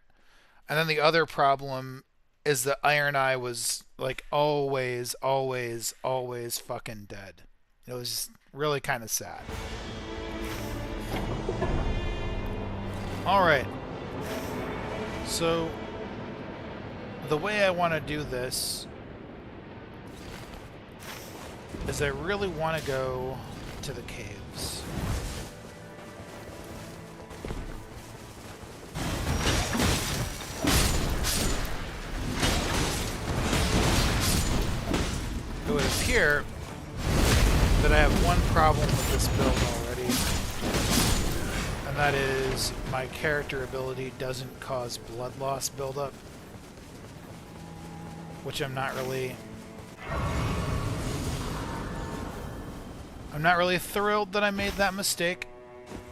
And then the other problem is that Iron Eye was like always fucking dead. It was really kind of sad. Alright. So, the way I want to do this is I really want to go to the caves. It would appear that I have one problem with this build already, and that is my character ability doesn't cause blood loss buildup, which I'm not really thrilled that I made that mistake,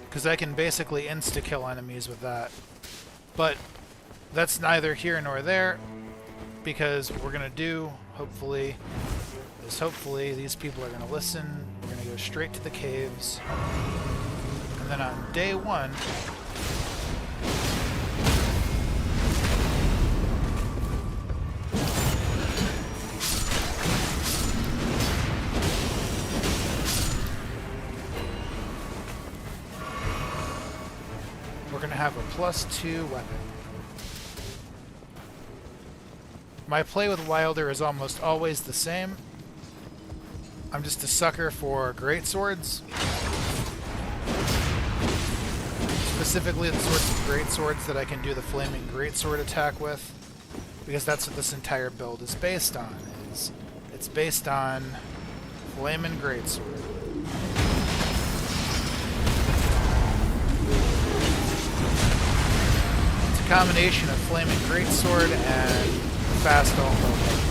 because I can basically insta-kill enemies with that. But that's neither here nor there, because what we're gonna do, hopefully these people are gonna listen. We're gonna go straight to the caves, and then on day one, we're gonna have a +2 weapon. My play with Wilder is almost always the same. I'm just a sucker for great swords. Specifically the sorts of great swords that I can do the flaming greatsword attack with, because that's what this entire build is based on. It's based on flaming greatsword. It's a combination of flaming greatsword and fast almost.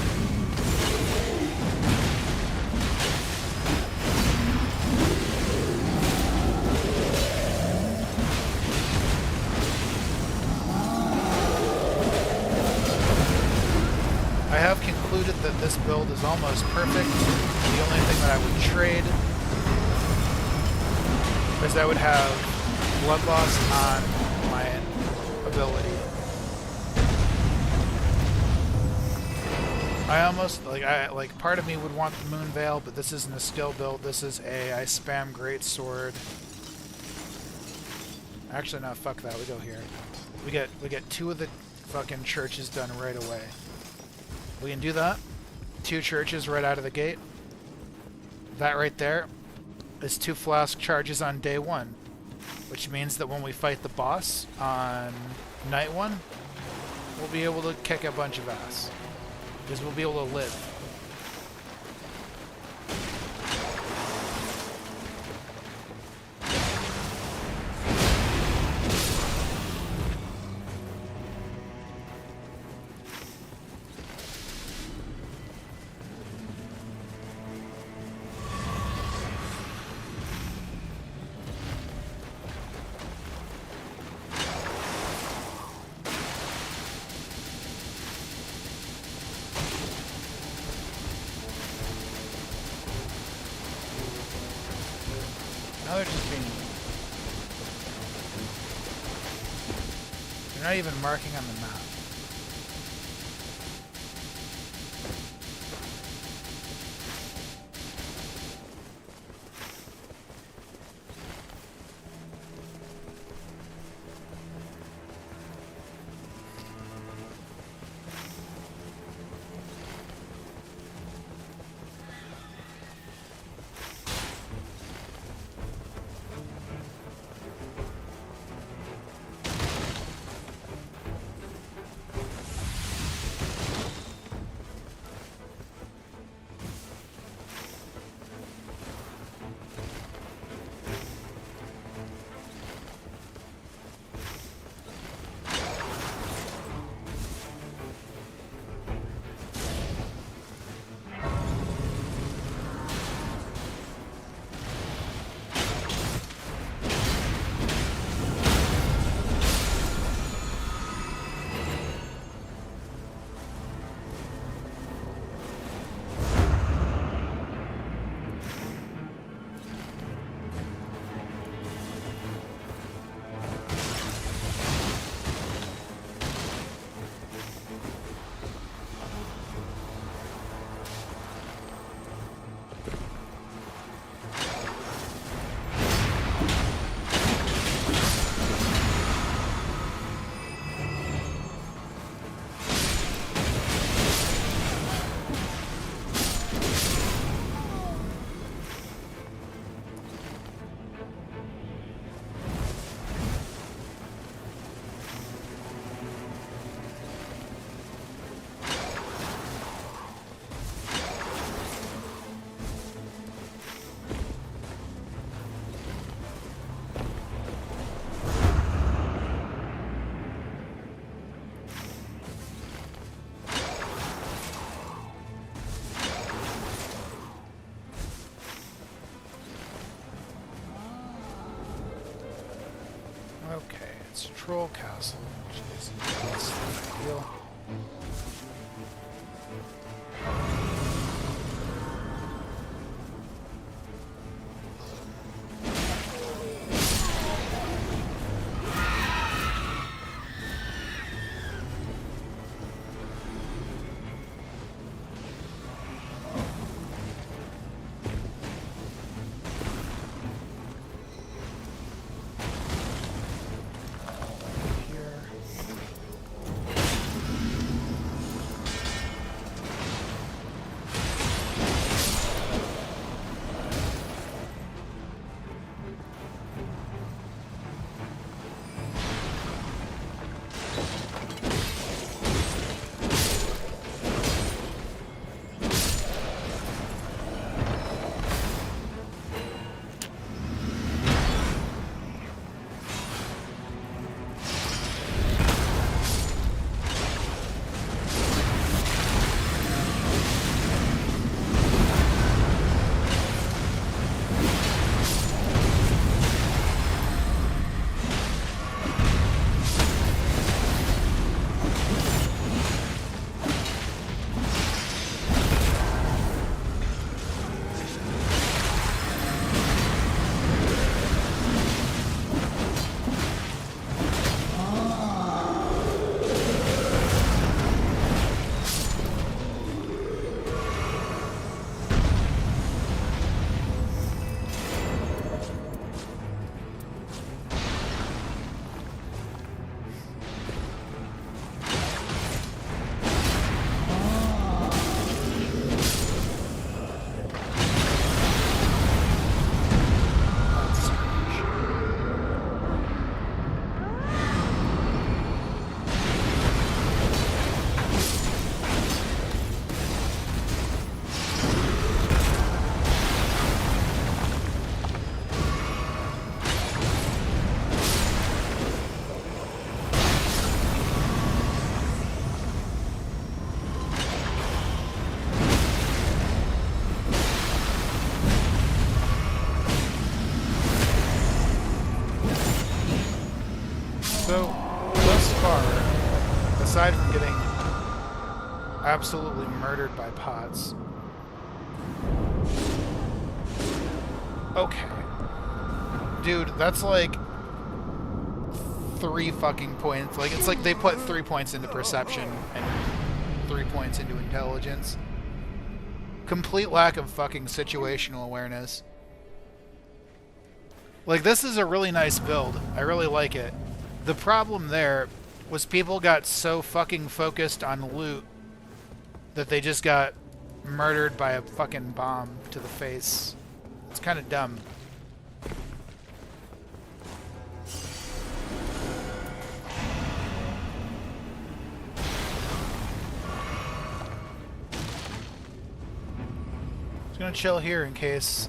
I have concluded that this build is almost perfect. The only thing that I would trade is I would have blood loss on my ability. Part of me would want the Moon Veil, but this isn't a skill build. This is I spam Great Sword. Actually, no, fuck that. We go here. We get 2 of the fucking churches done right away. We can do that. 2 churches right out of the gate. That right there is 2 flask charges on day 1, which means that when we fight the boss on night 1, we'll be able to kick a bunch of ass, because we'll be able to live. They're not even marking on the map. Okay, it's Troll Castle, which is less than ideal. So, thus far, aside from getting absolutely murdered by pots... Okay. Dude, that's like 3 fucking points. Like, it's like they put 3 points into perception and 3 points into intelligence. Complete lack of fucking situational awareness. Like, this is a really nice build. I really like it. The problem there was people got so fucking focused on loot that they just got murdered by a fucking bomb to the face. It's kind of dumb. Just gonna chill here in case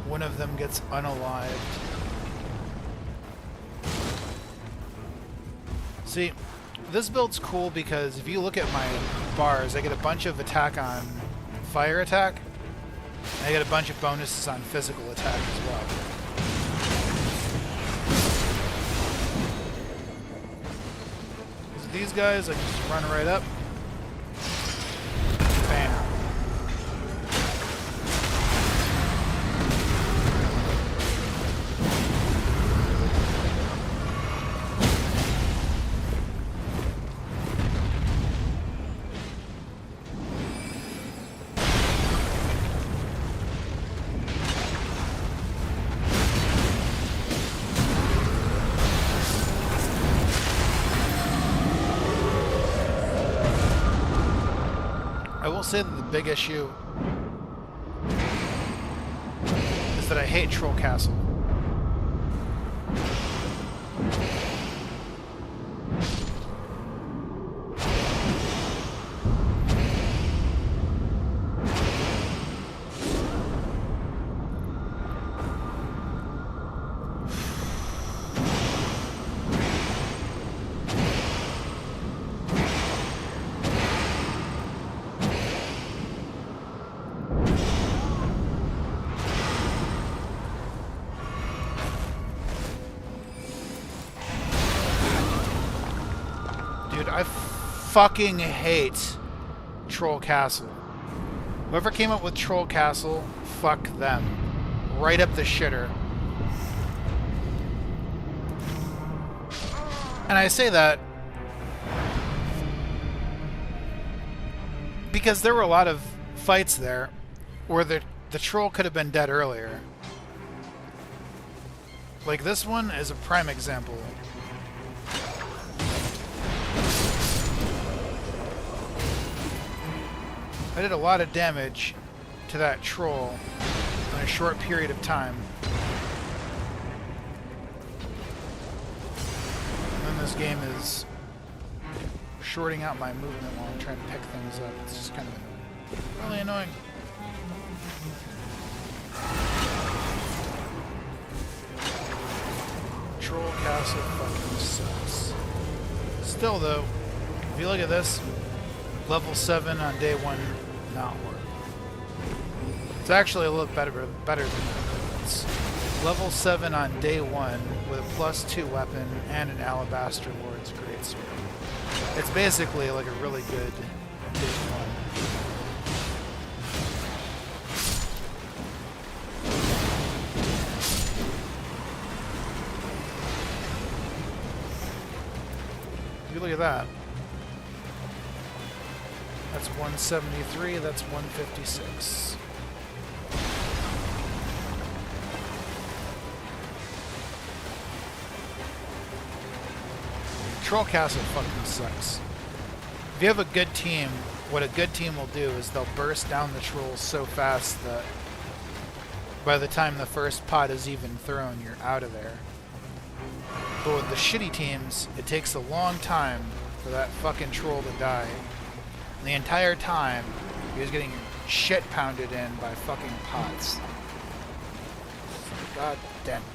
one of them gets unalived. See, this build's cool because if you look at my bars, I get a bunch of attack on fire attack, and I get a bunch of bonuses on physical attack as well. These guys, I can just run right up. Bam. I will say that the big issue is that I hate Troll Castle. I fucking hate Troll Castle. Whoever came up with Troll Castle, fuck them. Right up the shitter. And I say that because there were a lot of fights there where the troll could have been dead earlier. Like this one is a prime example. I did a lot of damage to that troll in a short period of time. And then this game is shorting out my movement while I'm trying to pick things up. It's just kind of really annoying. Troll Castle fucking sucks. Still though, if you look at this, level 7 on day 1, not work. It's actually a little better than it's level 7 on day 1 with a +2 weapon and an Alabaster Lord's Greatsword. It's basically like a really good day 1. If you look at that. That's 173, that's 156. Troll Castle fucking sucks. If you have a good team, what a good team will do is they'll burst down the trolls so fast that by the time the first pot is even thrown, you're out of there. But with the shitty teams, it takes a long time for that fucking troll to die. And the entire time, he was getting shit pounded in by fucking pots. God damn it.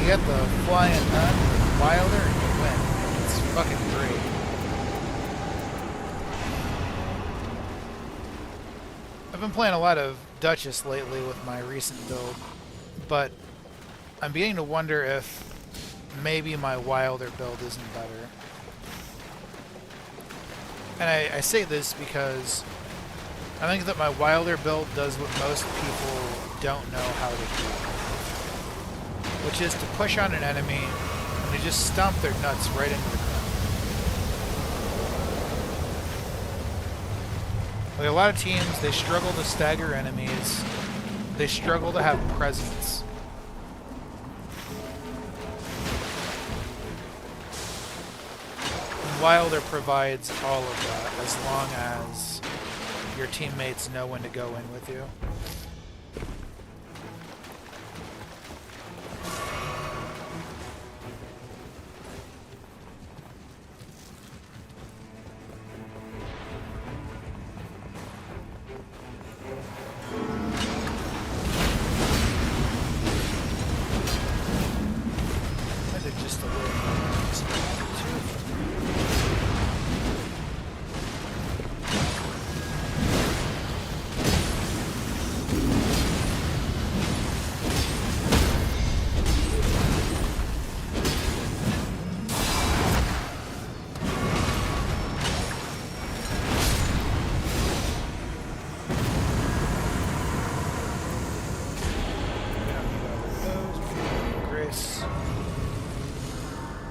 You get the flying nun, Wilder, and you win. It's fucking great. I've been playing a lot of Duchess lately with my recent build, but I'm beginning to wonder if maybe my Wilder build isn't better. And I say this because I think that my Wilder build does what most people don't know how to do, which is to push on an enemy and to just stomp their nuts right into the ground. Like a lot of teams, they struggle to stagger enemies, they struggle to have presence. And Wilder provides all of that as long as your teammates know when to go in with you. I did just a little too.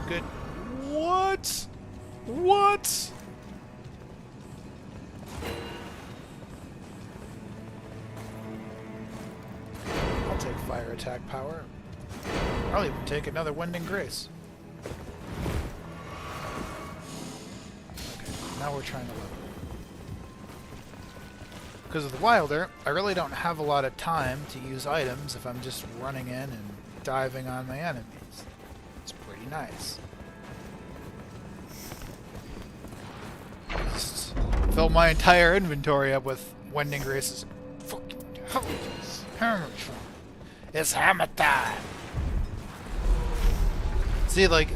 Good. What? What? I'll take fire attack power. I'll even take another Wind and Grace. Okay, now we're trying to level. Because with Wilder, I really don't have a lot of time to use items if I'm just running in and diving on my enemies. It's pretty nice. Just fill my entire inventory up with Wind and Grace's. Fucking hammer. It's hammer time! See, like,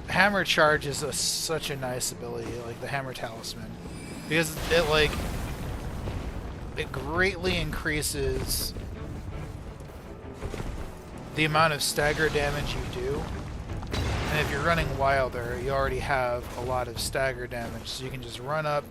Hammer Charge is such a nice ability, like the Hammer Talisman, because it greatly increases the amount of stagger damage you do. And if you're running Wilder, you already have a lot of stagger damage, so you can just run up.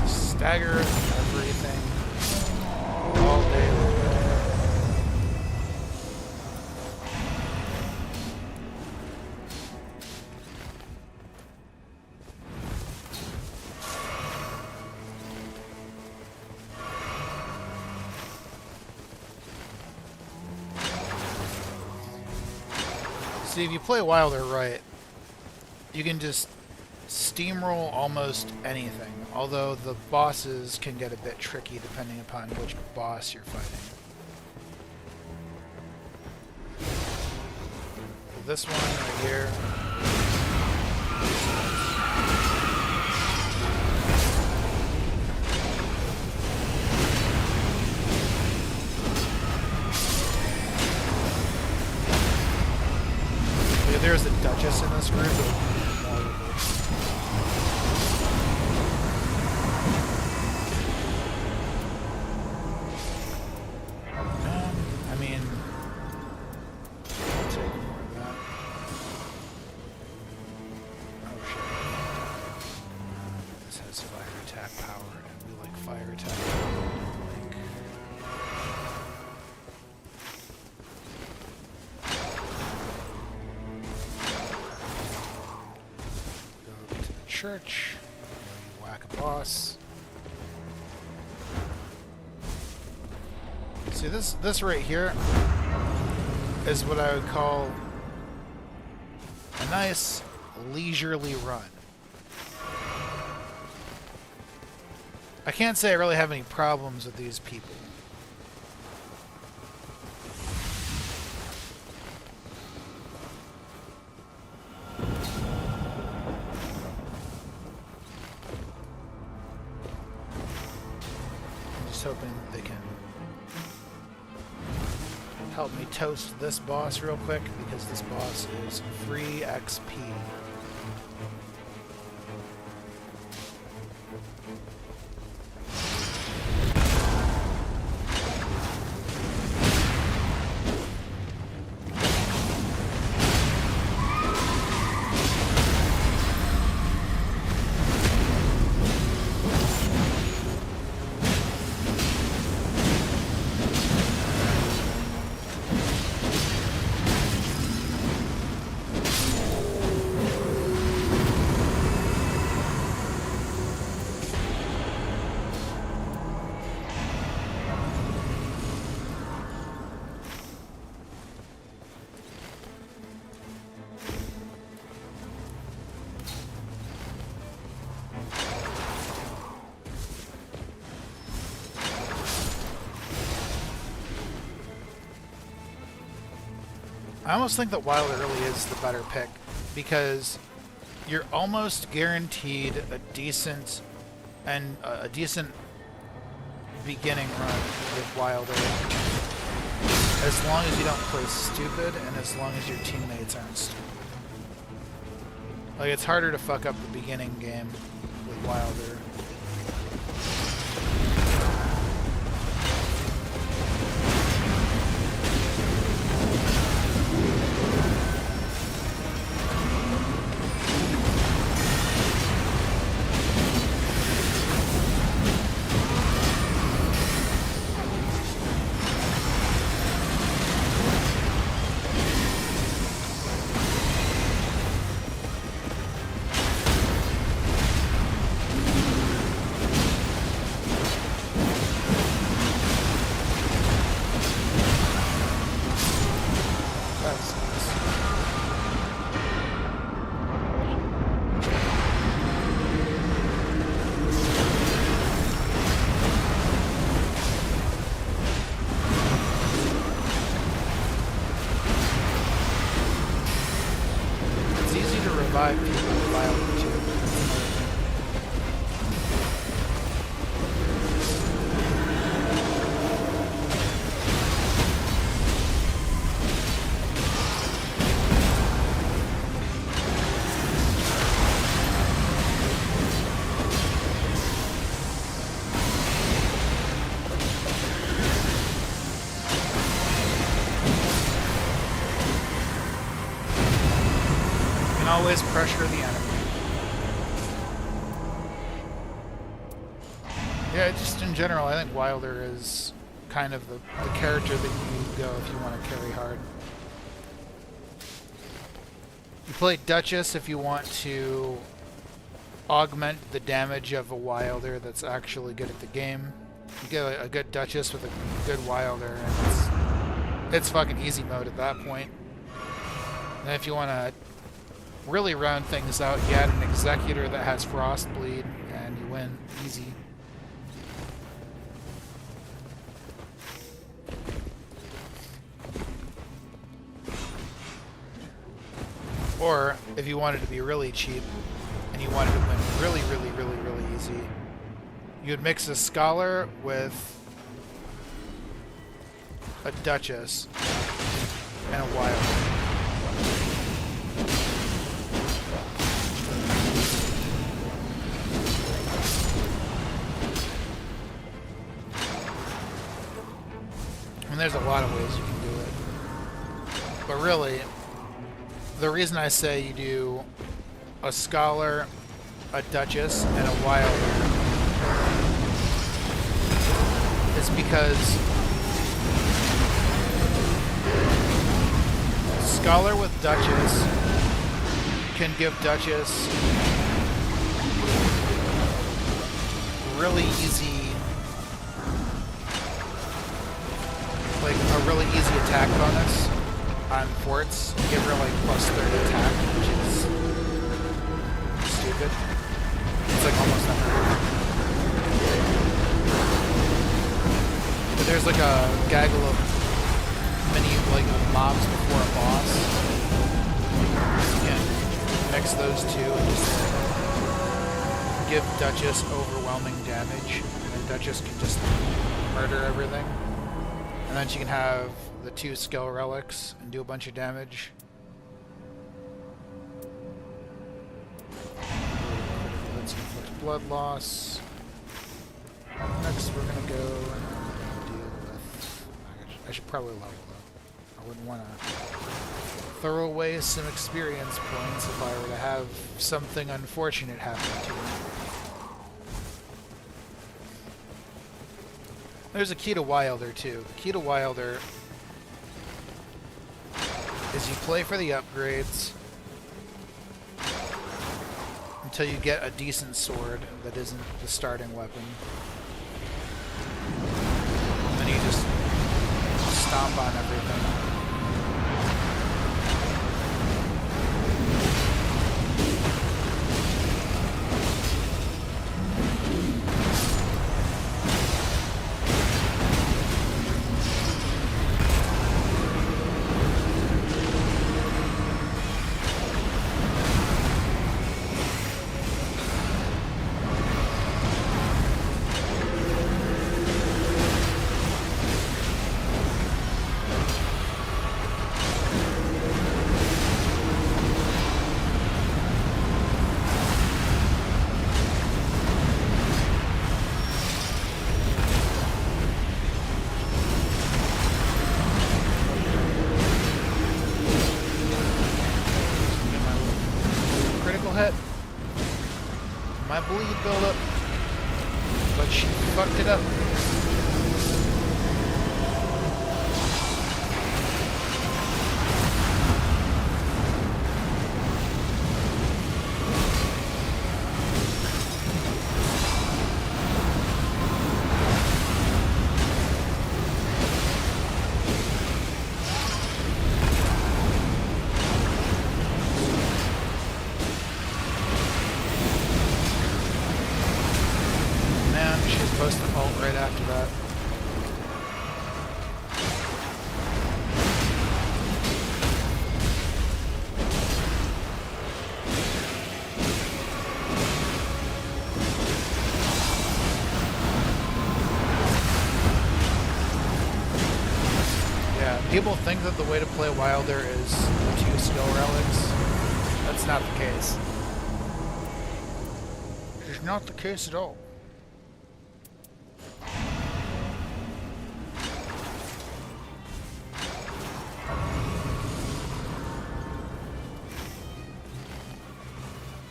Stagger everything all day long. See, if you play Wilder right, you can just steamroll almost anything, although the bosses can get a bit tricky depending upon which boss you're fighting. This one right here. If there's a Duchess in this group, it would be valuable. I mean, I'll take more of that. Oh shit. This has fire attack power, and we like fire attack power. Go to the church, whack a boss. See, this right here is what I would call a nice leisurely run. I can't say I really have any problems with these people. I'm just hoping they can help me toast this boss real quick, because this boss is free XP. I almost think that Wilder really is the better pick, because you're almost guaranteed a decent beginning run with Wilder, as long as you don't play stupid and as long as your teammates aren't stupid. Like, it's harder to fuck up the beginning game with Wilder. Revive people with Wilder too. Always pressure the enemy. Yeah, just in general, I think Wilder is kind of the character that you go if you want to carry hard. You play Duchess if you want to augment the damage of a Wilder that's actually good at the game. You get a good Duchess with a good Wilder, and it's fucking easy mode at that point. And if you want to really round things out, you add an Executor that has Frostbleed, and you win. Easy. Or, if you wanted to be really cheap, and you wanted to win really easy, you'd mix a Scholar with a Duchess and a Wilder. And there's a lot of ways you can do it. But really, the reason I say you do a Scholar, a Duchess, and a Wilder is because Scholar with Duchess can give Duchess really easy, like a really easy attack bonus on forts. You give her like +30 attack, which is stupid. It's like almost nothing. there's like a gaggle of mini like mobs before a boss. You can mix those two and just give Duchess overwhelming damage, and Duchess can just murder everything. And then she can have the 2 skill relics and do a bunch of damage. Let's inflict blood loss. Next, we're gonna go and deal with. I should probably level though. I wouldn't want to throw away some experience points if I were to have something unfortunate happen to me. There's a key to Wilder too. The key to Wilder is you play for the upgrades until you get a decent sword that isn't the starting weapon. And then you just stomp on everything. My bleed build up, but she fucked it up. Supposed to ult right after that. Yeah, people think that the way to play Wilder is 2 skill relics. That's not the case. It's not the case at all.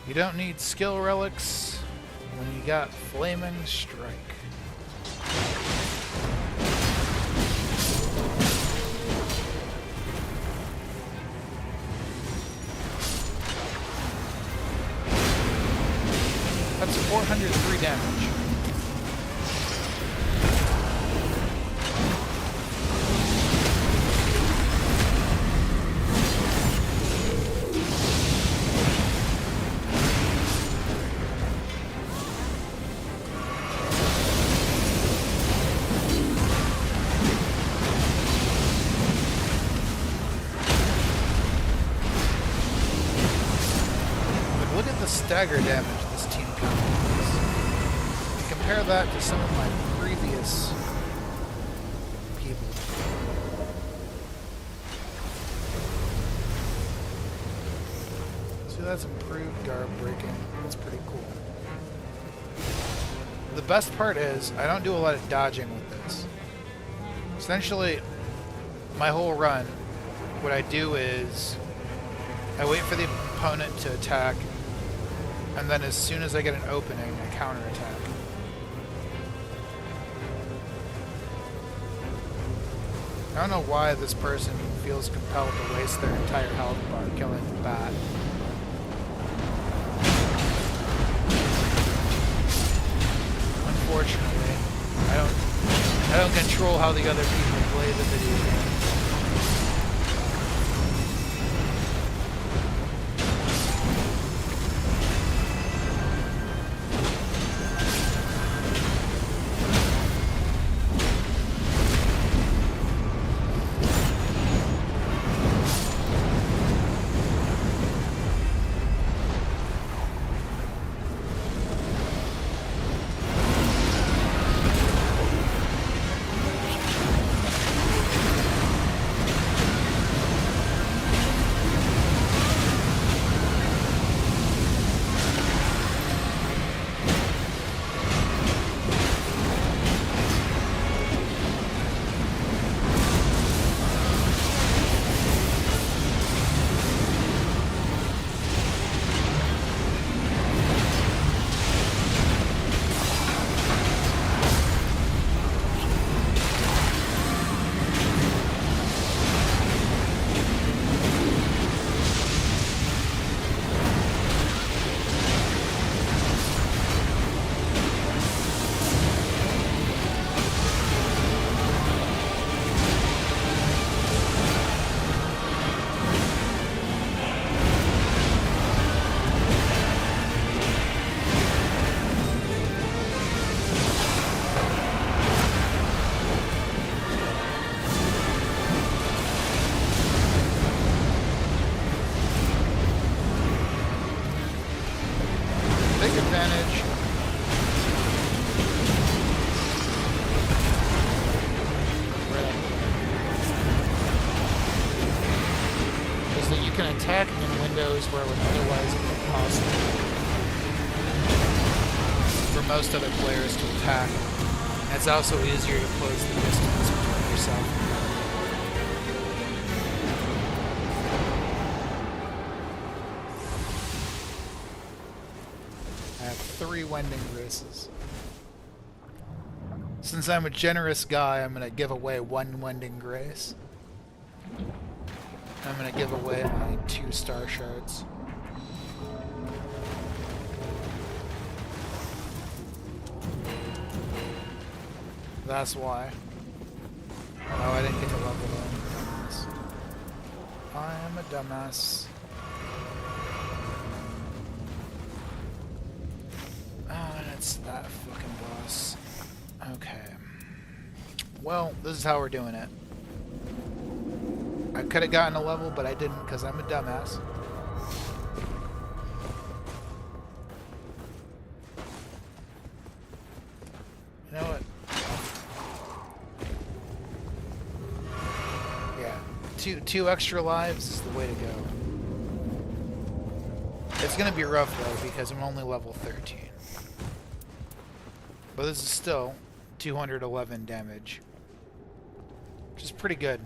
You don't need skill relics when you got Flaming Strike. That's 403 damage. Look at the stagger damage this team does. Compare that to some of my previous people. So that's improved guard breaking. That's pretty cool. The best part is I don't do a lot of dodging with this. Essentially, my whole run, what I do is I wait for the opponent to attack, and then as soon as I get an opening, I counterattack. I don't know why this person feels compelled to waste their entire health bar killing the bat. Unfortunately, I don't control how the other people play the video game. advantage is that you can attack in windows where it would otherwise be impossible for most other players to attack. And it's also easier to close the distance between yourself and the enemy. I have 3 Wending Graces. Since I'm a generous guy, I'm going to give away 1 Wending Grace. I'm going to give away my 2 star shards. That's why. Oh, I didn't get to level them. I am a dumbass. Oh, and it's that fucking boss. Okay. Well, this is how we're doing it. I could have gotten a level, but I didn't because I'm a dumbass. You know what? Yeah, two extra lives is the way to go. It's gonna be rough though because I'm only level 13. But this is still 211 damage, which is pretty good.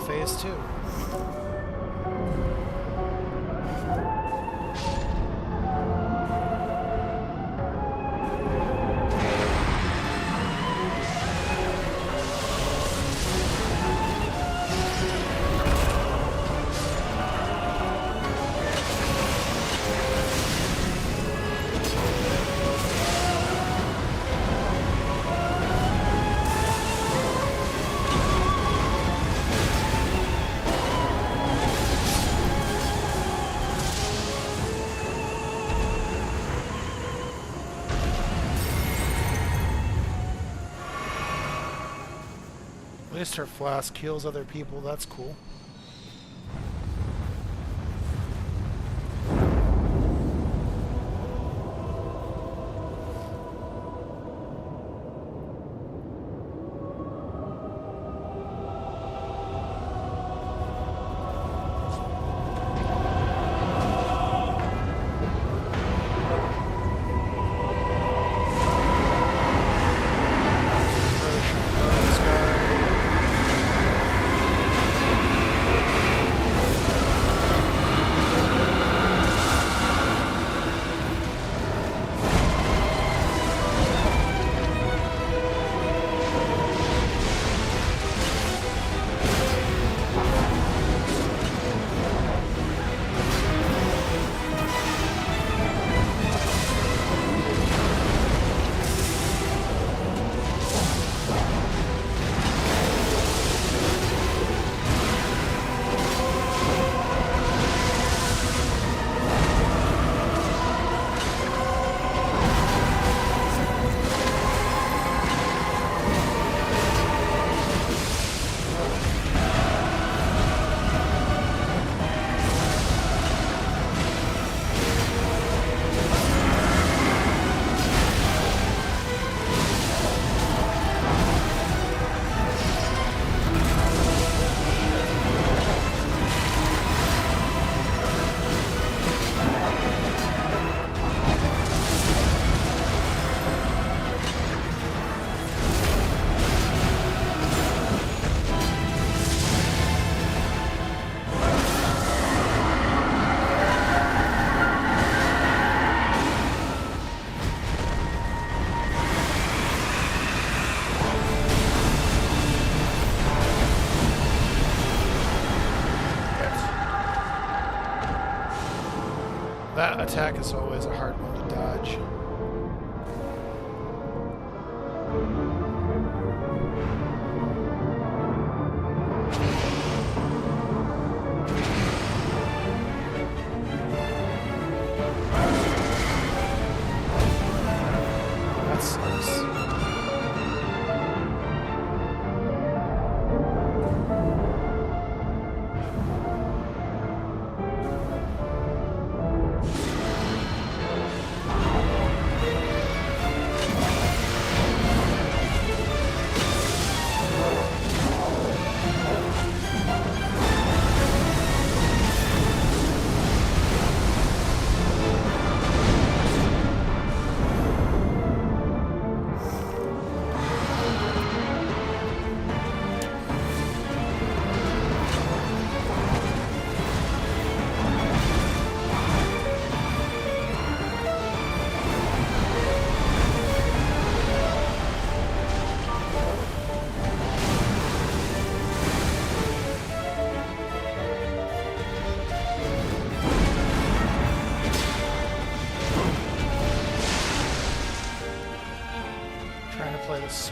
phase 2. At least her flask heals other people, that's cool. That attack is always a hard one to dodge. That sucks. Play this.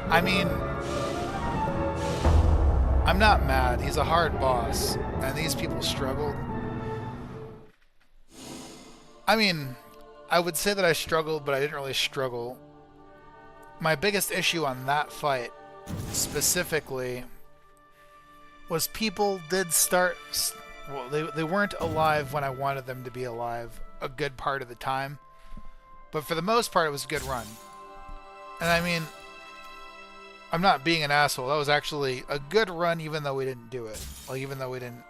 I mean, I'm not mad. He's a hard boss, and these people struggled. I mean, I would say that I struggled, but I didn't really struggle. My biggest issue on that fight, specifically, was people did start... Well, they weren't alive when I wanted them to be alive a good part of the time. But for the most part, it was a good run. And I mean, I'm not being an asshole. That was actually a good run, even though we didn't do it. Like, even though we didn't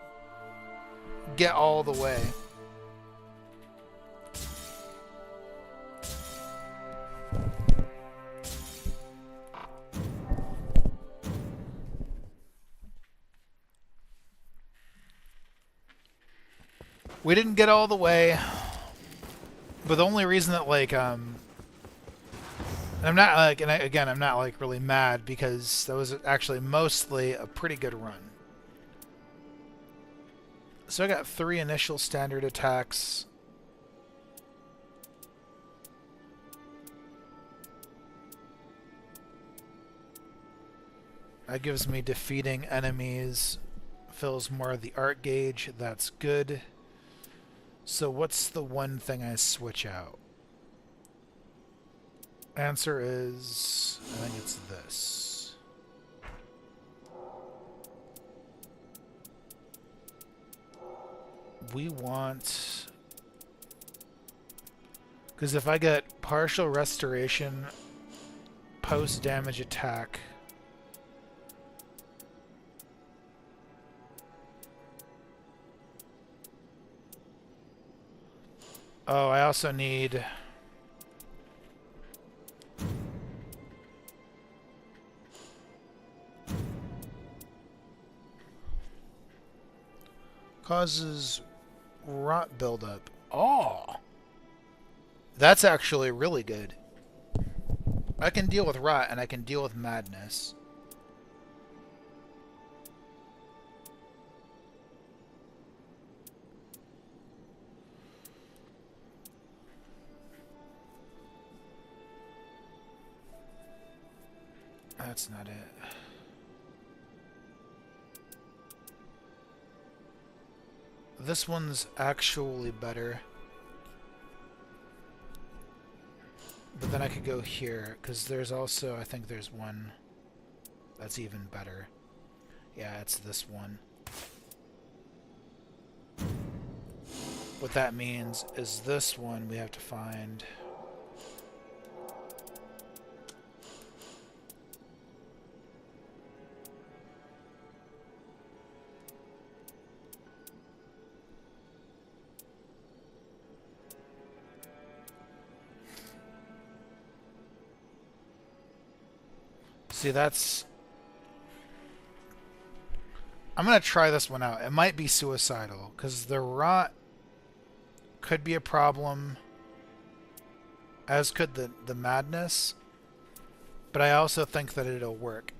get all the way. We didn't get all the way, but the only reason that, like, and I'm not, like, and again, I'm not, like, really mad, because that was actually mostly a pretty good run. So I got 3 initial standard attacks. That gives me defeating enemies, fills more of the art gauge, that's good. So what's the one thing I switch out? Answer is, I think it's this. We want... Because if I get partial restoration, post-damage attack... Oh, I also need... Causes rot buildup. Oh! That's actually really good. I can deal with rot and I can deal with madness. That's not it. This one's actually better. But then I could go here, because there's also, I think there's one that's even better. Yeah, it's this one. What that means is this one we have to find. See, that's... I'm going to try this one out. It might be suicidal, because the rot could be a problem, as could the madness, but I also think that it'll work.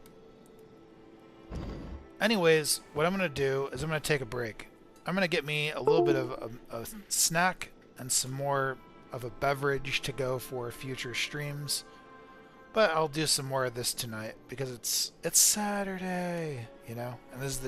Anyways, what I'm going to do is I'm going to take a break. I'm going to get me a little bit of a snack and some more of a beverage to go for future streams. But I'll do some more of this tonight because it's Saturday, you know, and this is the